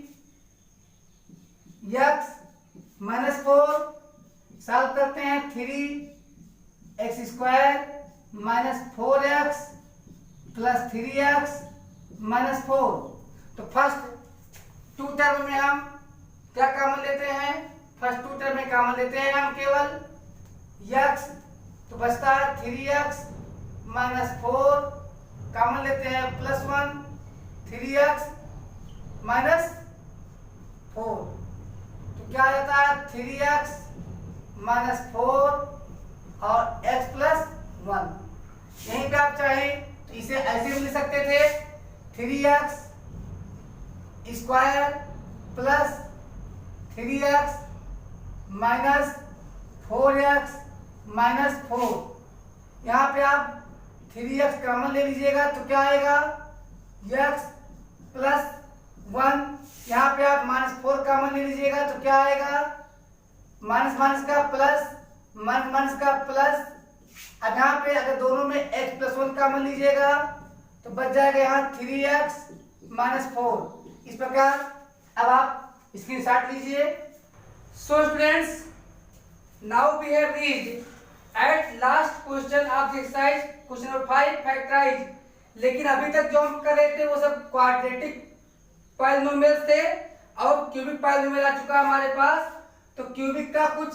x minus 4 solve करते हैं। 3x square minus 4x plus 3x minus 4। तो फर्स्ट टू टर्म में हम क्या कॉमन लेते हैं, फर्स्ट टू टर्म में कॉमन लेते हैं हम केवल x, तो बचता है 3x माइनस 4, कॉमन लेते हैं प्लस 1, 3x माइनस 4, तो क्या आ जाता है 3x माइनस 4 और x प्लस 1। यहीं पे आप चाहें तो इसे ऐसे भी लिख सकते थे 3x square plus 3x minus 4x minus 4। यहाँ पे आप 3x कॉमन ले लीजिएगा तो क्या आएगा x प्लस 1। यहाँ पे आप -4 कॉमन ले लीजिएगा तो क्या आएगा माइनस माइनस का प्लस, माइनस माइनस का प्लस। अब यहाँ पे अगर दोनों में x प्लस 1 कॉमन लीजिएगा तो बच जाएगा यहाँ 3x माइनस 4। इस प्रकार अब आप स्क्रीनशॉट लीजिए। So students, now we have reached at last question of the exercise question number 5 factorise. लेकिन अभी तक जो हम कर रहे थे वो सब क्वाड्रेटिक पॉलिनोमियल्स थे और क्यूबिक पॉलिनोमियल आ चुका है हमारे पास। तो क्यूबिक का कुछ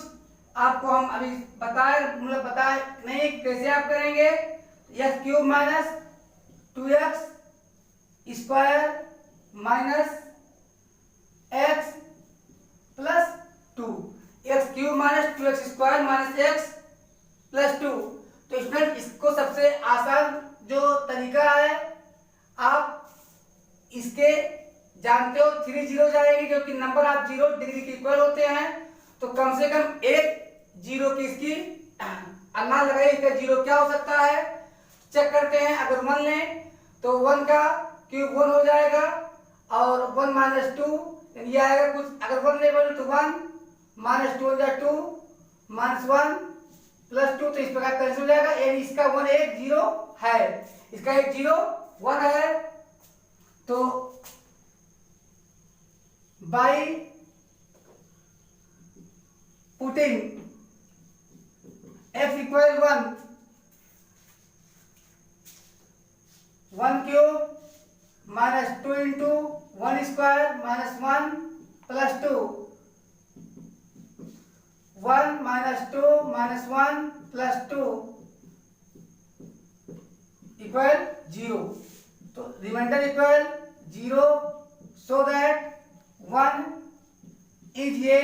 आपको हम अभी बताए नहीं कैसे आप करेंगे। X cube minus 2x square minus x प्लस 2, x cube minus 2x square minus x प्लस 2। तो स्टूडेंट इसको सबसे आसान जो तरीका है, आप इसके जानते हो 3 जीरो जाएंगे क्योंकि नंबर ऑफ जीरो डिग्री के इक्वल होते हैं। तो कम से कम एक जीरो की इसकी अन्ना लगाइए, इसका जीरो क्या हो सकता है चेक करते हैं। अगर 1 लें तो 1 का क्यूब 1 हो जाएगा और 1 माइनस 2 ये आएगा कुछ। अगर 1 लेवल तो 1 माइनस 2 या 2 माइनस 1 प्लस 2। तो इस प्रकार कैंसिल हो जाएगा। यानी इसका 1 एक जीरो है, इसका एक जीरो 1 है। तो by putting x equal 1 cube minus 2 into 1 square minus 1 plus 2, 1 minus 2 minus 1 plus 2 equal 0। तो remainder equal 0, so that 1 is a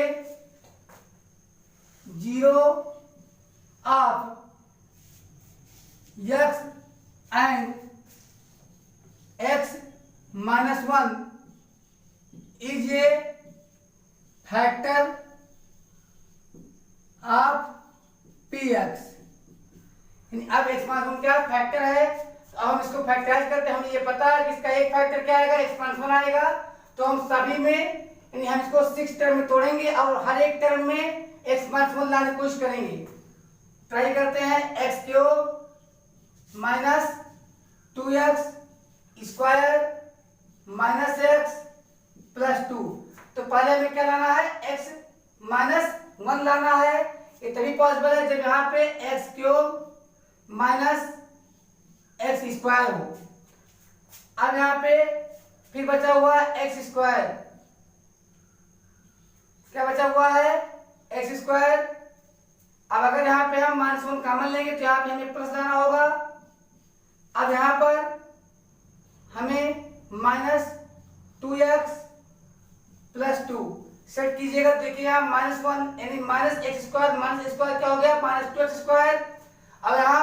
zero of x and x minus 1 is a factor of px। अब x माइनस 1 क्या फैक्टर है, अब हम इसको फैक्टराइज करते हैं। हमें ये पता है कि इसका एक फैक्टर क्या आएगा x माइनस 1 आएगा। तो हम सभी में हम इसको 6 टर्म में तोड़ेंगे और हर एक टर्म में x माइनस 1 लाने की कोशिश करेंगे। ट्राई करते हैं। x cube minus 2x square minus x प्लस 2। तो पहले हमें क्या लाना है x माइनस 1 लाना है। ये तभी पॉसिबल है जब यहाँ पे x cube minus x square हो। अब यहाँ पे फिर बचा हुआ है x स्क्वायर, क्या बचा हुआ है x स्क्वायर। अब अगर यहाँ पे हम माइनस 1 कॉमन लेंगे तो यहाँ पे हमें प्लस लाना होगा। अब यहाँ पर हमें माइनस 2x प्लस 2 सेट कीजिएगा। देखिए यहाँ माइनस 1 यानी minus x square minus square क्या हो गया माइनस 2x स्क्वायर। अब यहाँ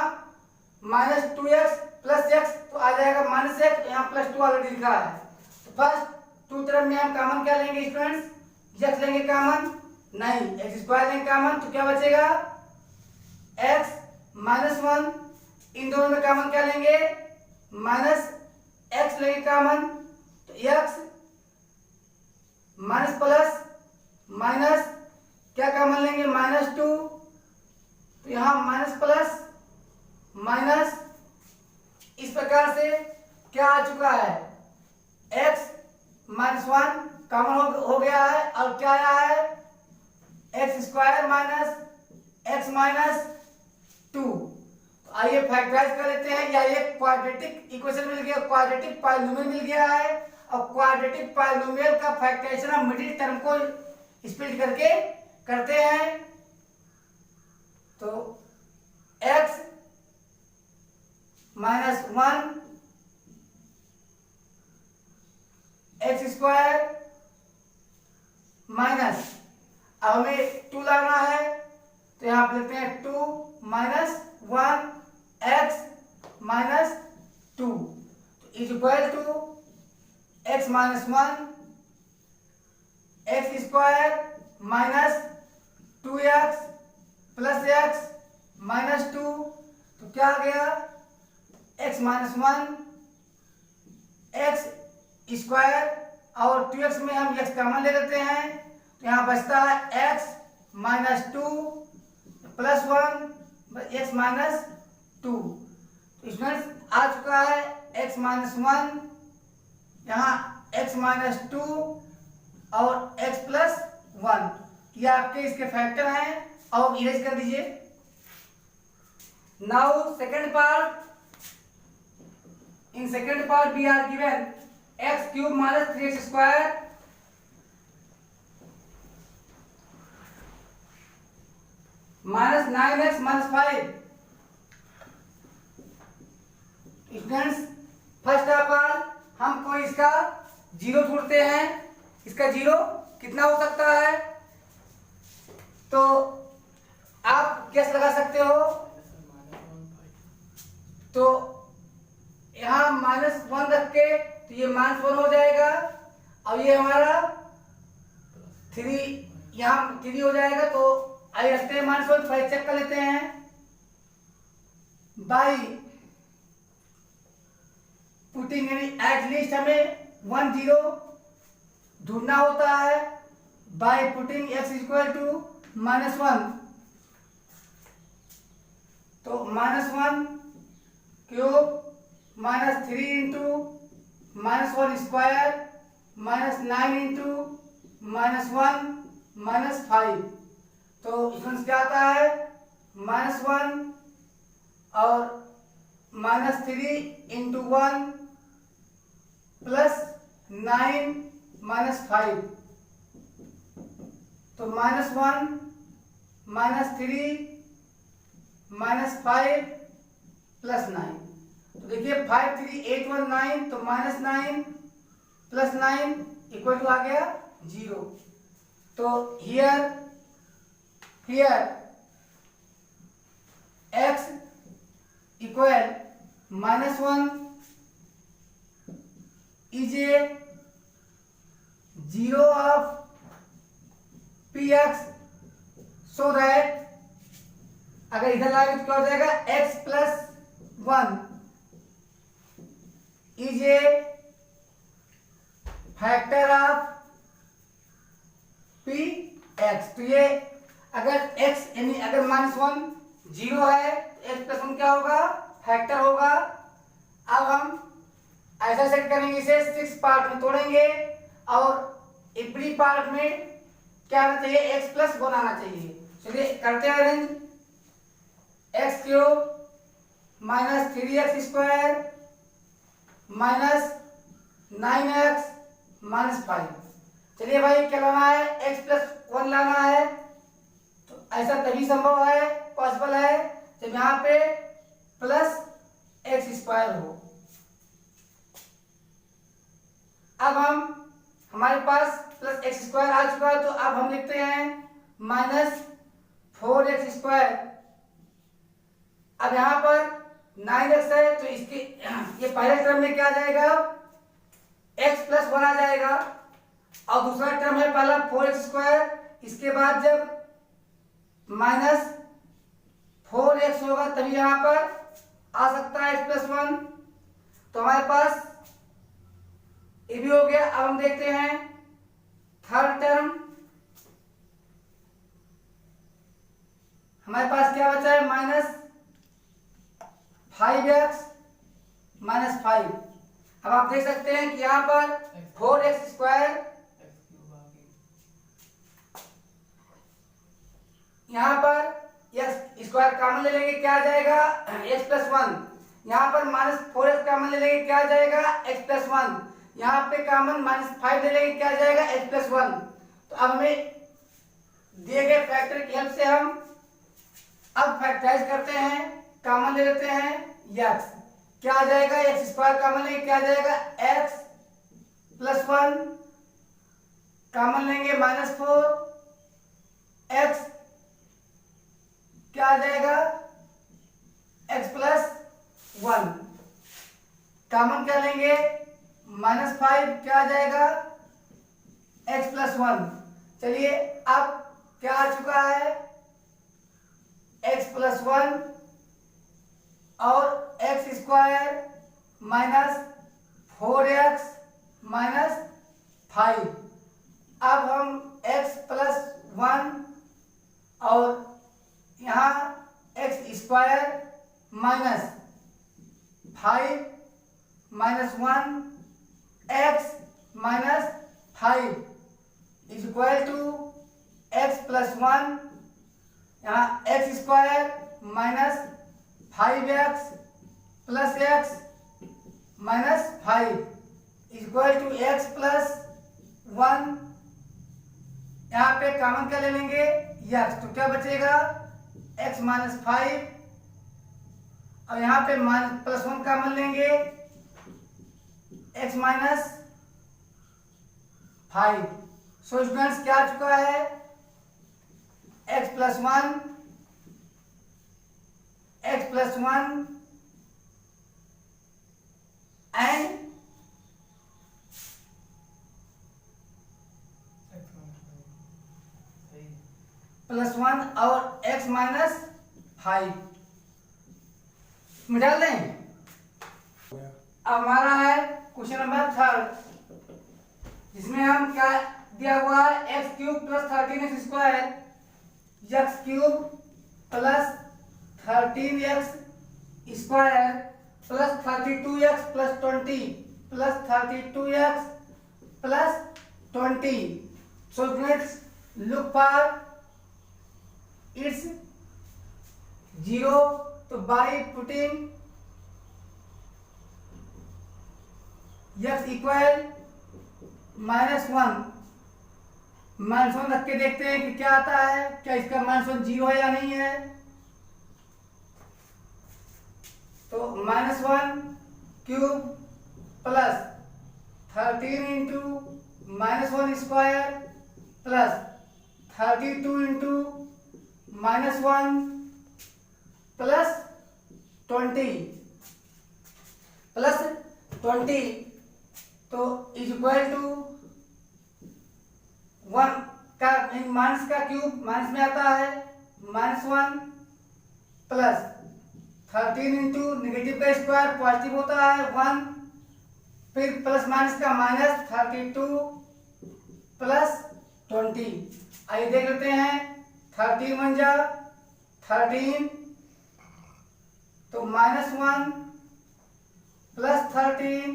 माइनस 2x प्लस x तो आ जाएगा माइनस x, यहाँ प्लस 2 ऑलरेडी लिखा है। तो फर्स्ट 2 टर्म में हम कॉमन क्या लेंगे स्टूडेंट्स, x लेंगे कॉमन नहीं, x स्क्वायर लेंगे कॉमन तो क्या बचेगा x माइनस 1। इन दोनों में कॉमन क्या लेंगे माइनस x लेंगे कॉमन तो x माइनस प्लस माइनस क्या कॉमन लेंगे माइनस 2। तो यहाँ माइनस प्लस माइनस। इस प्रकार से क्या आ चुका है x माइनस 1 कॉमन हो गया है और क्या आया है x square minus x minus 2। तो आइए फैक्टराइज कर लेते हैं। या ये क्वाड्रेटिक इक्वेशन मिल गया, क्वाड्रेटिक पॉलिनोमियल मिल गया है। और क्वाड्रेटिक पॉलिनोमियल का फैक्टराइजेशन हम मिडिल टर्म को स्प्लिट करके करते हैं। तो x minus 1 x square minus, अब हमें 2 लाना है तो यहाँ पे लिखते हैं 2 minus 1 x minus 2 is equal to x minus 1 x square minus 2x plus x minus 2, तो क्या आ गया x माइनस 1 एक्स स्क्वायर, और 2x में हम x कॉमन ले लेते हैं, तो यहाँ बचता है x minus 2 plus 1 x minus 2। तो स्टूडेंट्स आ चुका है x माइनस 1, यहाँ x माइनस 2 और x प्लस 1, ये आपके इसके फैक्टर हैं, और इरेज कर दीजिए। Now second part, in second part we are given x cube minus 3x square minus 9x minus 5। Students first of all हमको इसका जीरो ढूंढते हैं, इसका जीरो कितना हो सकता है, तो आप कैसे लगा सकते हो, तो यहाँ -1 रख के तो ये -1 हो जाएगा, और ये हमारा 3 यहाँ 3 हो जाएगा, तो आइए रखते हैं -1, फाइव चेक कर लेते हैं। बाई पुटिंग एटलीस्ट हमें 1 0 ढूंढना होता है, by putting x equal to -1, तो -1 cube minus 3 into -1 square minus 9 into -1 minus 5, तो इसमें क्या आता है -1 और -3 इंटू 1 प्लस 9 माइनस 5, तो -1 -3 -5 प्लस 9, तो देखिए 5 3 8 1 9, तो -9 प्लस 9 इक्वल टू आ गया 0, तो here x equal -1 is a zero of px, so that अगर इधर लाएंगे तो क्या हो जाएगा x plus 1 is a factor of px, तो ये अगर x यानी अगर -1 0 है तो x प्लस 1 क्या होगा फैक्टर होगा। अब हम ऐसा सेट करेंगे, इसे 6 पार्ट में तोड़ेंगे, और एवरी पार्ट में क्या आना चाहिए x प्लस 1 आना चाहिए। चलिए करते हैं arrange, x cube minus 3x square minus 9x minus 5। चलिए भाई क्या लाना है x प्लस 1 लाना है, तो ऐसा तभी संभव है पॉसिबल है जब यहाँ पे प्लस x स्क्वायर हो। अब हमारे पास प्लस x स्क्वायर आ चुका है, तो अब हम लिखते हैं -4x स्क्वायर। अब यहाँ पर 9x है, तो इसके ये पहले टर्म में क्या आ जाएगा x प्लस 1 आ जाएगा, और दूसरा टर्म है पहला 4x स्क्वायर, इसके बाद जब -4x होगा तभी यहाँ पर आ सकता है x प्लस 1, तो हमारे पास ये भी हो गया। अब हम देखते हैं थर्ड टर्म, हमारे पास क्या बचा है -5x माइनस 5। अब आप देख सकते हैं कि यहाँ पर 4x स्क्वायर, यहाँ पर x स्क्वायर कॉमन ले लेंगे क्या आ जाएगा x प्लस 1, यहाँ पर -4x कॉमन ले लेंगे क्या आ जाएगा x प्लस 1, यहाँ पे कॉमन -5 ले लेंगे क्या आ जाएगा x प्लस 1। तो अब हमें दिए गए फैक्टर की हेल्प से हम अब फैक्टराइज करते हैं, कॉमन ले लेते हैं x, क्या आ जाएगा x स्क्वायर कॉमन लेंगे क्या आ जाएगा x प्लस 1, कॉमन लेंगे -4 x क्या आ जाएगा x प्लस 1, कॉमन क्या लेंगे -5 क्या आ जाएगा x प्लस 1, चलिए अब क्या आ चुका है, x+1 और x square minus 4x minus 5। अब हम x+1 और यहाँ x square minus 5 minus 1 x minus 5 is equal to x+1, यहाँ x square minus 5x plus x minus 5 is equal to x+1। यहाँ पे कॉमन क्या ले लेंगे, यक्स, तो क्या बचेगा x माइनस 5, और यहाँ पे +1 कॉमन लेंगे x माइनस 5। सो स्टूडेंट्स क्या आ चुका है, x+1 एंड +1 और x माइनस 5 में डाल दें। अब हमारा है क्वेश्चन नंबर 3, जिसमें हम क्या दिया हुआ है, x³ + 13x² x³ + 13x² + 32x + 20 + 32x + 20। So let's look for its 0, तो by putting x इक्वल -1 रख के देखते हैं कि क्या आता है, क्या इसका -1 0 है या नहीं है। तो -1³ plus 13 into -1² plus 32 into -1 plus 20 plus 20, तो इज इक्वल टू 1 का माइनस का क्यूब माइनस में आता है, -1 प्लस 13 इंटू नेगेटिव का स्क्वायर पॉजिटिव होता है 1, फिर प्लस माइनस का माइनस 32 प्लस 20। आइए देख लेते हैं, 13 1 जा 13, तो -1 प्लस 13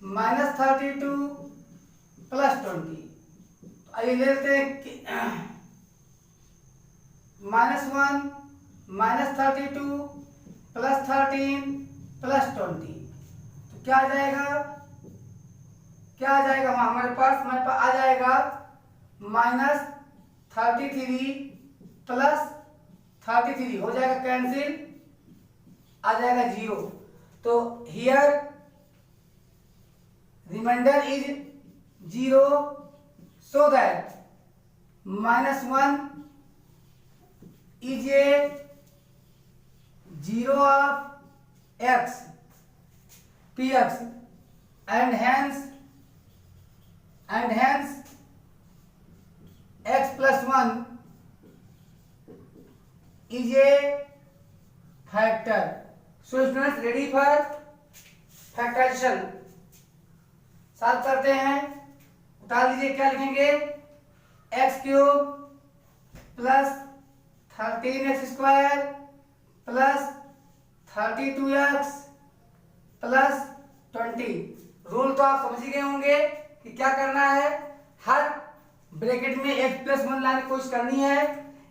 माइनस 32 प्लस 20। आइए लेते हैं -1 माइनस 32 प्लस 13 प्लस 20, तो क्या आ जाएगा, हमारे पास आ जाएगा -33 प्लस 33 हो जाएगा कैंसिल, आ जाएगा 0। तो here remainder is 0, so that -1 is a 0 of x px, and hence x+1 is a factor. So students ready for factorization, solve करते हैं। उठा लीजिए, क्या लिखेंगे, x³ plus 13x² plus 32x plus 20। Rule तो आप समझ ही गए होंगे कि क्या करना है, हर ब्रैकेट में x+1 लाने की कोशिश करनी है,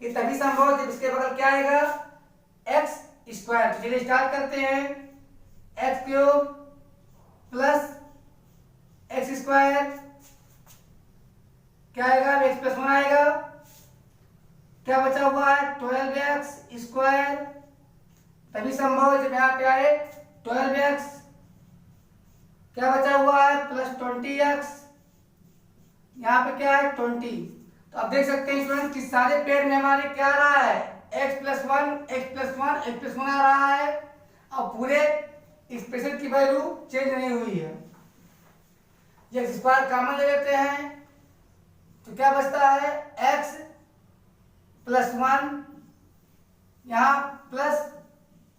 ये तभी संभव है जब इसके बगल क्या आएगा, x²। तो चलिए स्टार्ट करते हैं, x³ प्लस x² क्या आएगा, x+1 आएगा, क्या बचा हुआ है 12x², तभी संभव है जब यहाँ पे आए 12x, क्या बचा हुआ है प्लस 20x, यहाँ पे क्या है 20। तो अब देख सकते हैं स्टूडेंट कि सारे पेड़ में हमारे क्या आ रहा है, x+1 आ रहा है, और पूरे एक्सप्रेशन की वैल्यू चेंज नहीं हुई है। x² कॉमन ले लेते हैं, तो क्या बचता है x प्लस 1, यहाँ प्लस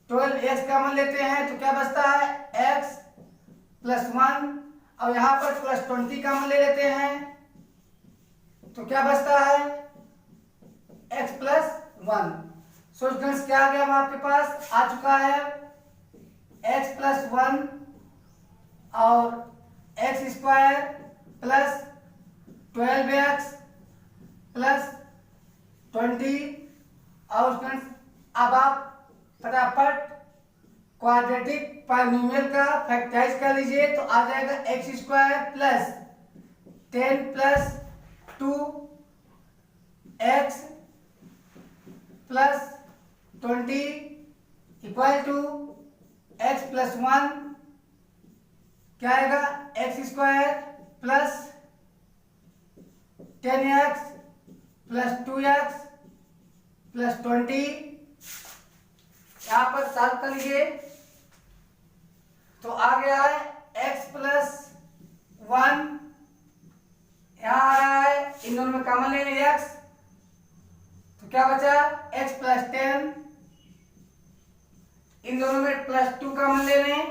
12x कॉमन लेते हैं तो क्या बचता है x प्लस 1, और यहाँ पर प्लस 20 कॉमन ले लेते हैं तो क्या बचता है x प्लस 1। सो स्टूडेंट्स क्या आ गया हम आपके पास आ चुका है x प्लस 1 और x square plus 12x plus 20। और स्टूडेंट्स अब आप फटाफट क्वाड्रेटिक पॉलिनोमियल का फैक्टराइज कर लीजिए तो आ जाएगा x square plus 10 plus 2 x plus 20 equal to x plus 1 क्या आएगा x square plus 10x plus 2x plus 20। यहाँ पर सॉल्व कर लीजिए तो आ गया है x प्लस 1, यहाँ आ रहा है इन दोनों में कॉमन ले लेंगे x तो क्या बचा x प्लस 10, इन दोनों में प्लस 2 कॉमन ले लें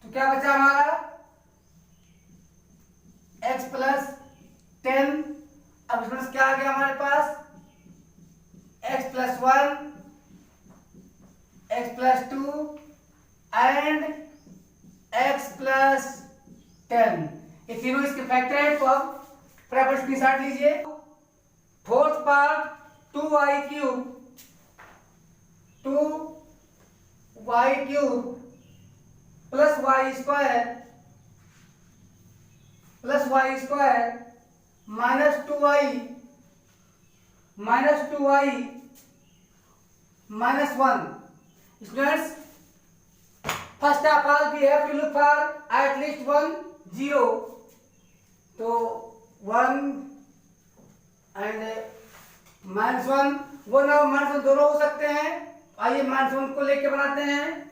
तो क्या बचा हमारा x प्लस 10। अब स्टूडेंट्स क्या आ गया हमारे पास x प्लस 1, x प्लस 2 एंड x प्लस 10। ये तीनों इसके फैक्टर हैं तो अब फटाफट स्क्रीनशॉट लीजिए। Fourth part 2y cube plus y square minus 2y minus 1। Students, first of all we have to look for at least one zero. तो 1 and -1, 1 और -1 दोनों हो सकते हैं। आइए -1 को लेके बनाते हैं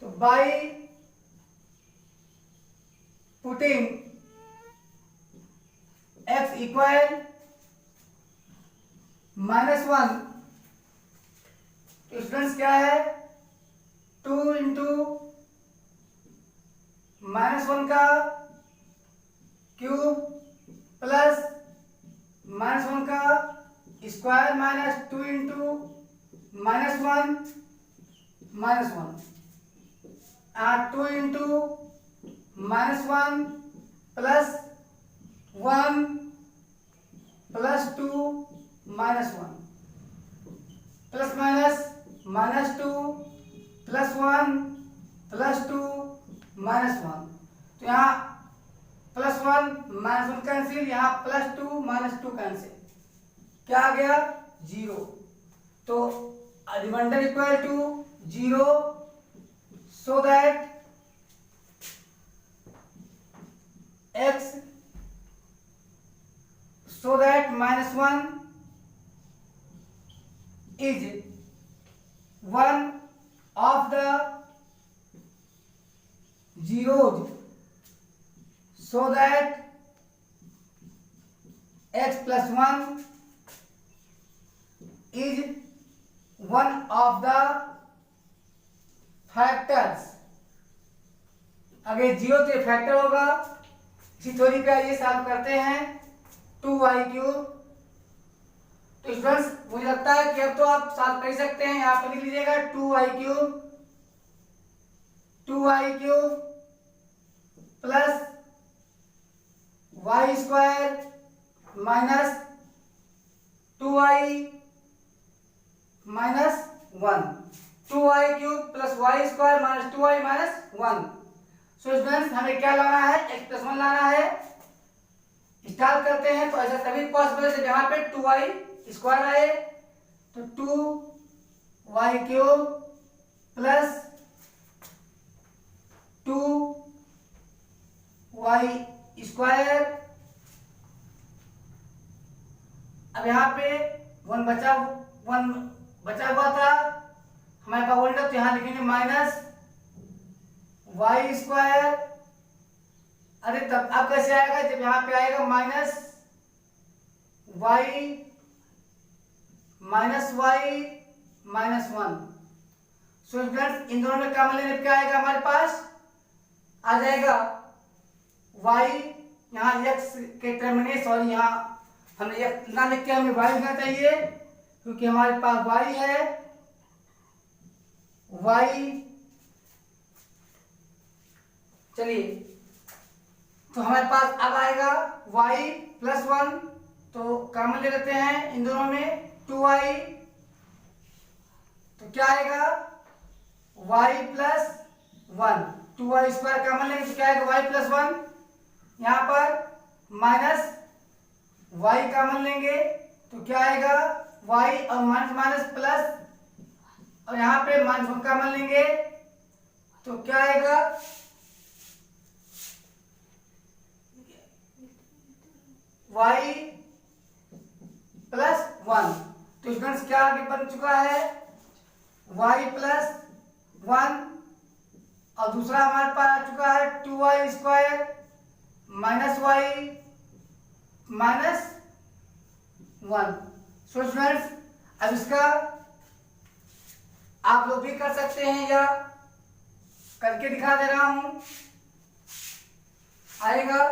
तो by putting x equal -1 तो स्टूडेंट्स क्या है 2 इंटू -1 का क्यूब प्लस -1 का square minus 2 into -1 2 into -1 plus 1 plus 2 -1 plus minus -2 plus 1 plus 2 -1 तो यहाँ +1 -1 कैंसिल, यहाँ +2 -2 कैंसिल, क्या आ गया 0। तो remainder equal to 0 so that x so that -1 is one of the zeros so that x plus 1 is one of the factors। अगर जीरो तो फैक्टर होगा। इसी थ्योरी पे आइए सॉल्व करते हैं 2y क्यूब। तो स्टूडेंट्स मुझे लगता है कि अब तो आप सॉल्व कर सकते हैं। यहाँ पर लिख लीजिएगा 2y cube plus y square minus 2y minus 1, 2y cube plus y square minus 2y minus 1। So students हमें क्या लाना है x प्लस 1 लाना है। स्टार्ट करते हैं तो ऐसा तभी पॉसिबल है जब यहाँ पे 2y स्क्वायर आए तो 2y cube plus 2y square. अब यहाँ पे 1 बचा हुआ था हमारे पास 1 था तो यहाँ लिखेंगे माइनस y स्क्वायर अरे तब अब कैसे आएगा, जब यहाँ पे आएगा -y -1। सो स्टूडेंट्स इन दोनों में कॉमन लेने पे क्या आएगा हमारे पास, आ जाएगा y, यहाँ x के टर्मिनेस और यहाँ हमने x ना लिख के हमें y लिखना चाहिए क्योंकि हमारे पास y है, y। चलिए तो हमारे पास अब आएगा y +1, तो कॉमन ले लेते हैं इन दोनों में 2y, तो क्या आएगा y +1, 2y स्क्वायर कॉमन लेंगे तो क्या आएगा y +1, यहाँ पर माइनस y कॉमन लेंगे तो क्या आएगा y और माइनस माइनस प्लस, और यहाँ पे -1 कॉमन लेंगे तो क्या आएगा y +1। तो स्टूडेंट्स क्या आगे बन चुका है y +1, और दूसरा हमारे पास आ चुका है 2y square -y -1। So students अब इसका आप लोग भी कर सकते हैं या करके दिखा दे रहा हूं, आएगा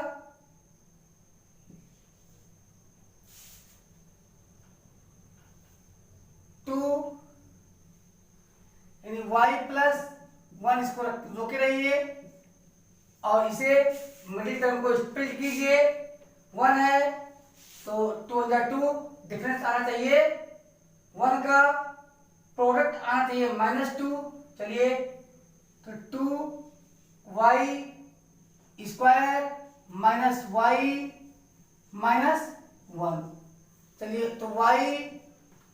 2 यानी y +1, इसको रोके रहिए और इसे मिडिल टर्म को स्प्लिट कीजिए, 1 है तो 2 डिफरेंस आना चाहिए, 1 का प्रोडक्ट आना चाहिए -2। चलिए तो 2y स्क्वायर -y -1। चलिए तो y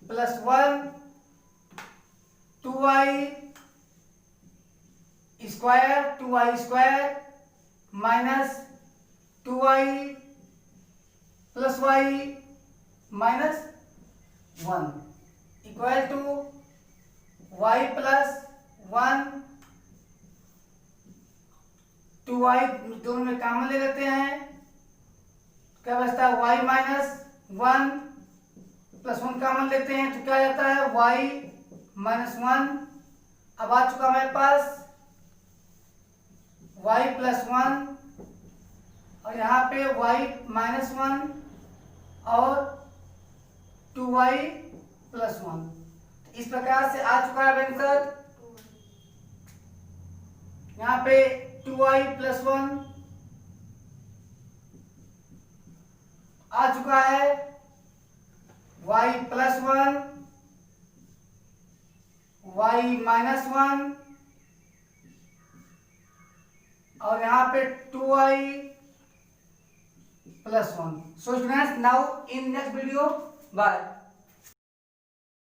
+1 2y square -2y + y -1 equal to y +1 2y, दोनों में कॉमन ले लेते हैं, क्या बचता है y -1 +1 कॉमन लेते हैं तो क्या जाता है y -1। अब आ चुका हमारे पास y +1 और यहाँ पे y -1 और 2y +1, तो इस प्रकार से आ चुका है आंसर। यहाँ पे 2y +1 आ चुका है, y +1 y -1 और यहाँ पे 2y +1। So students, now in next video, bye.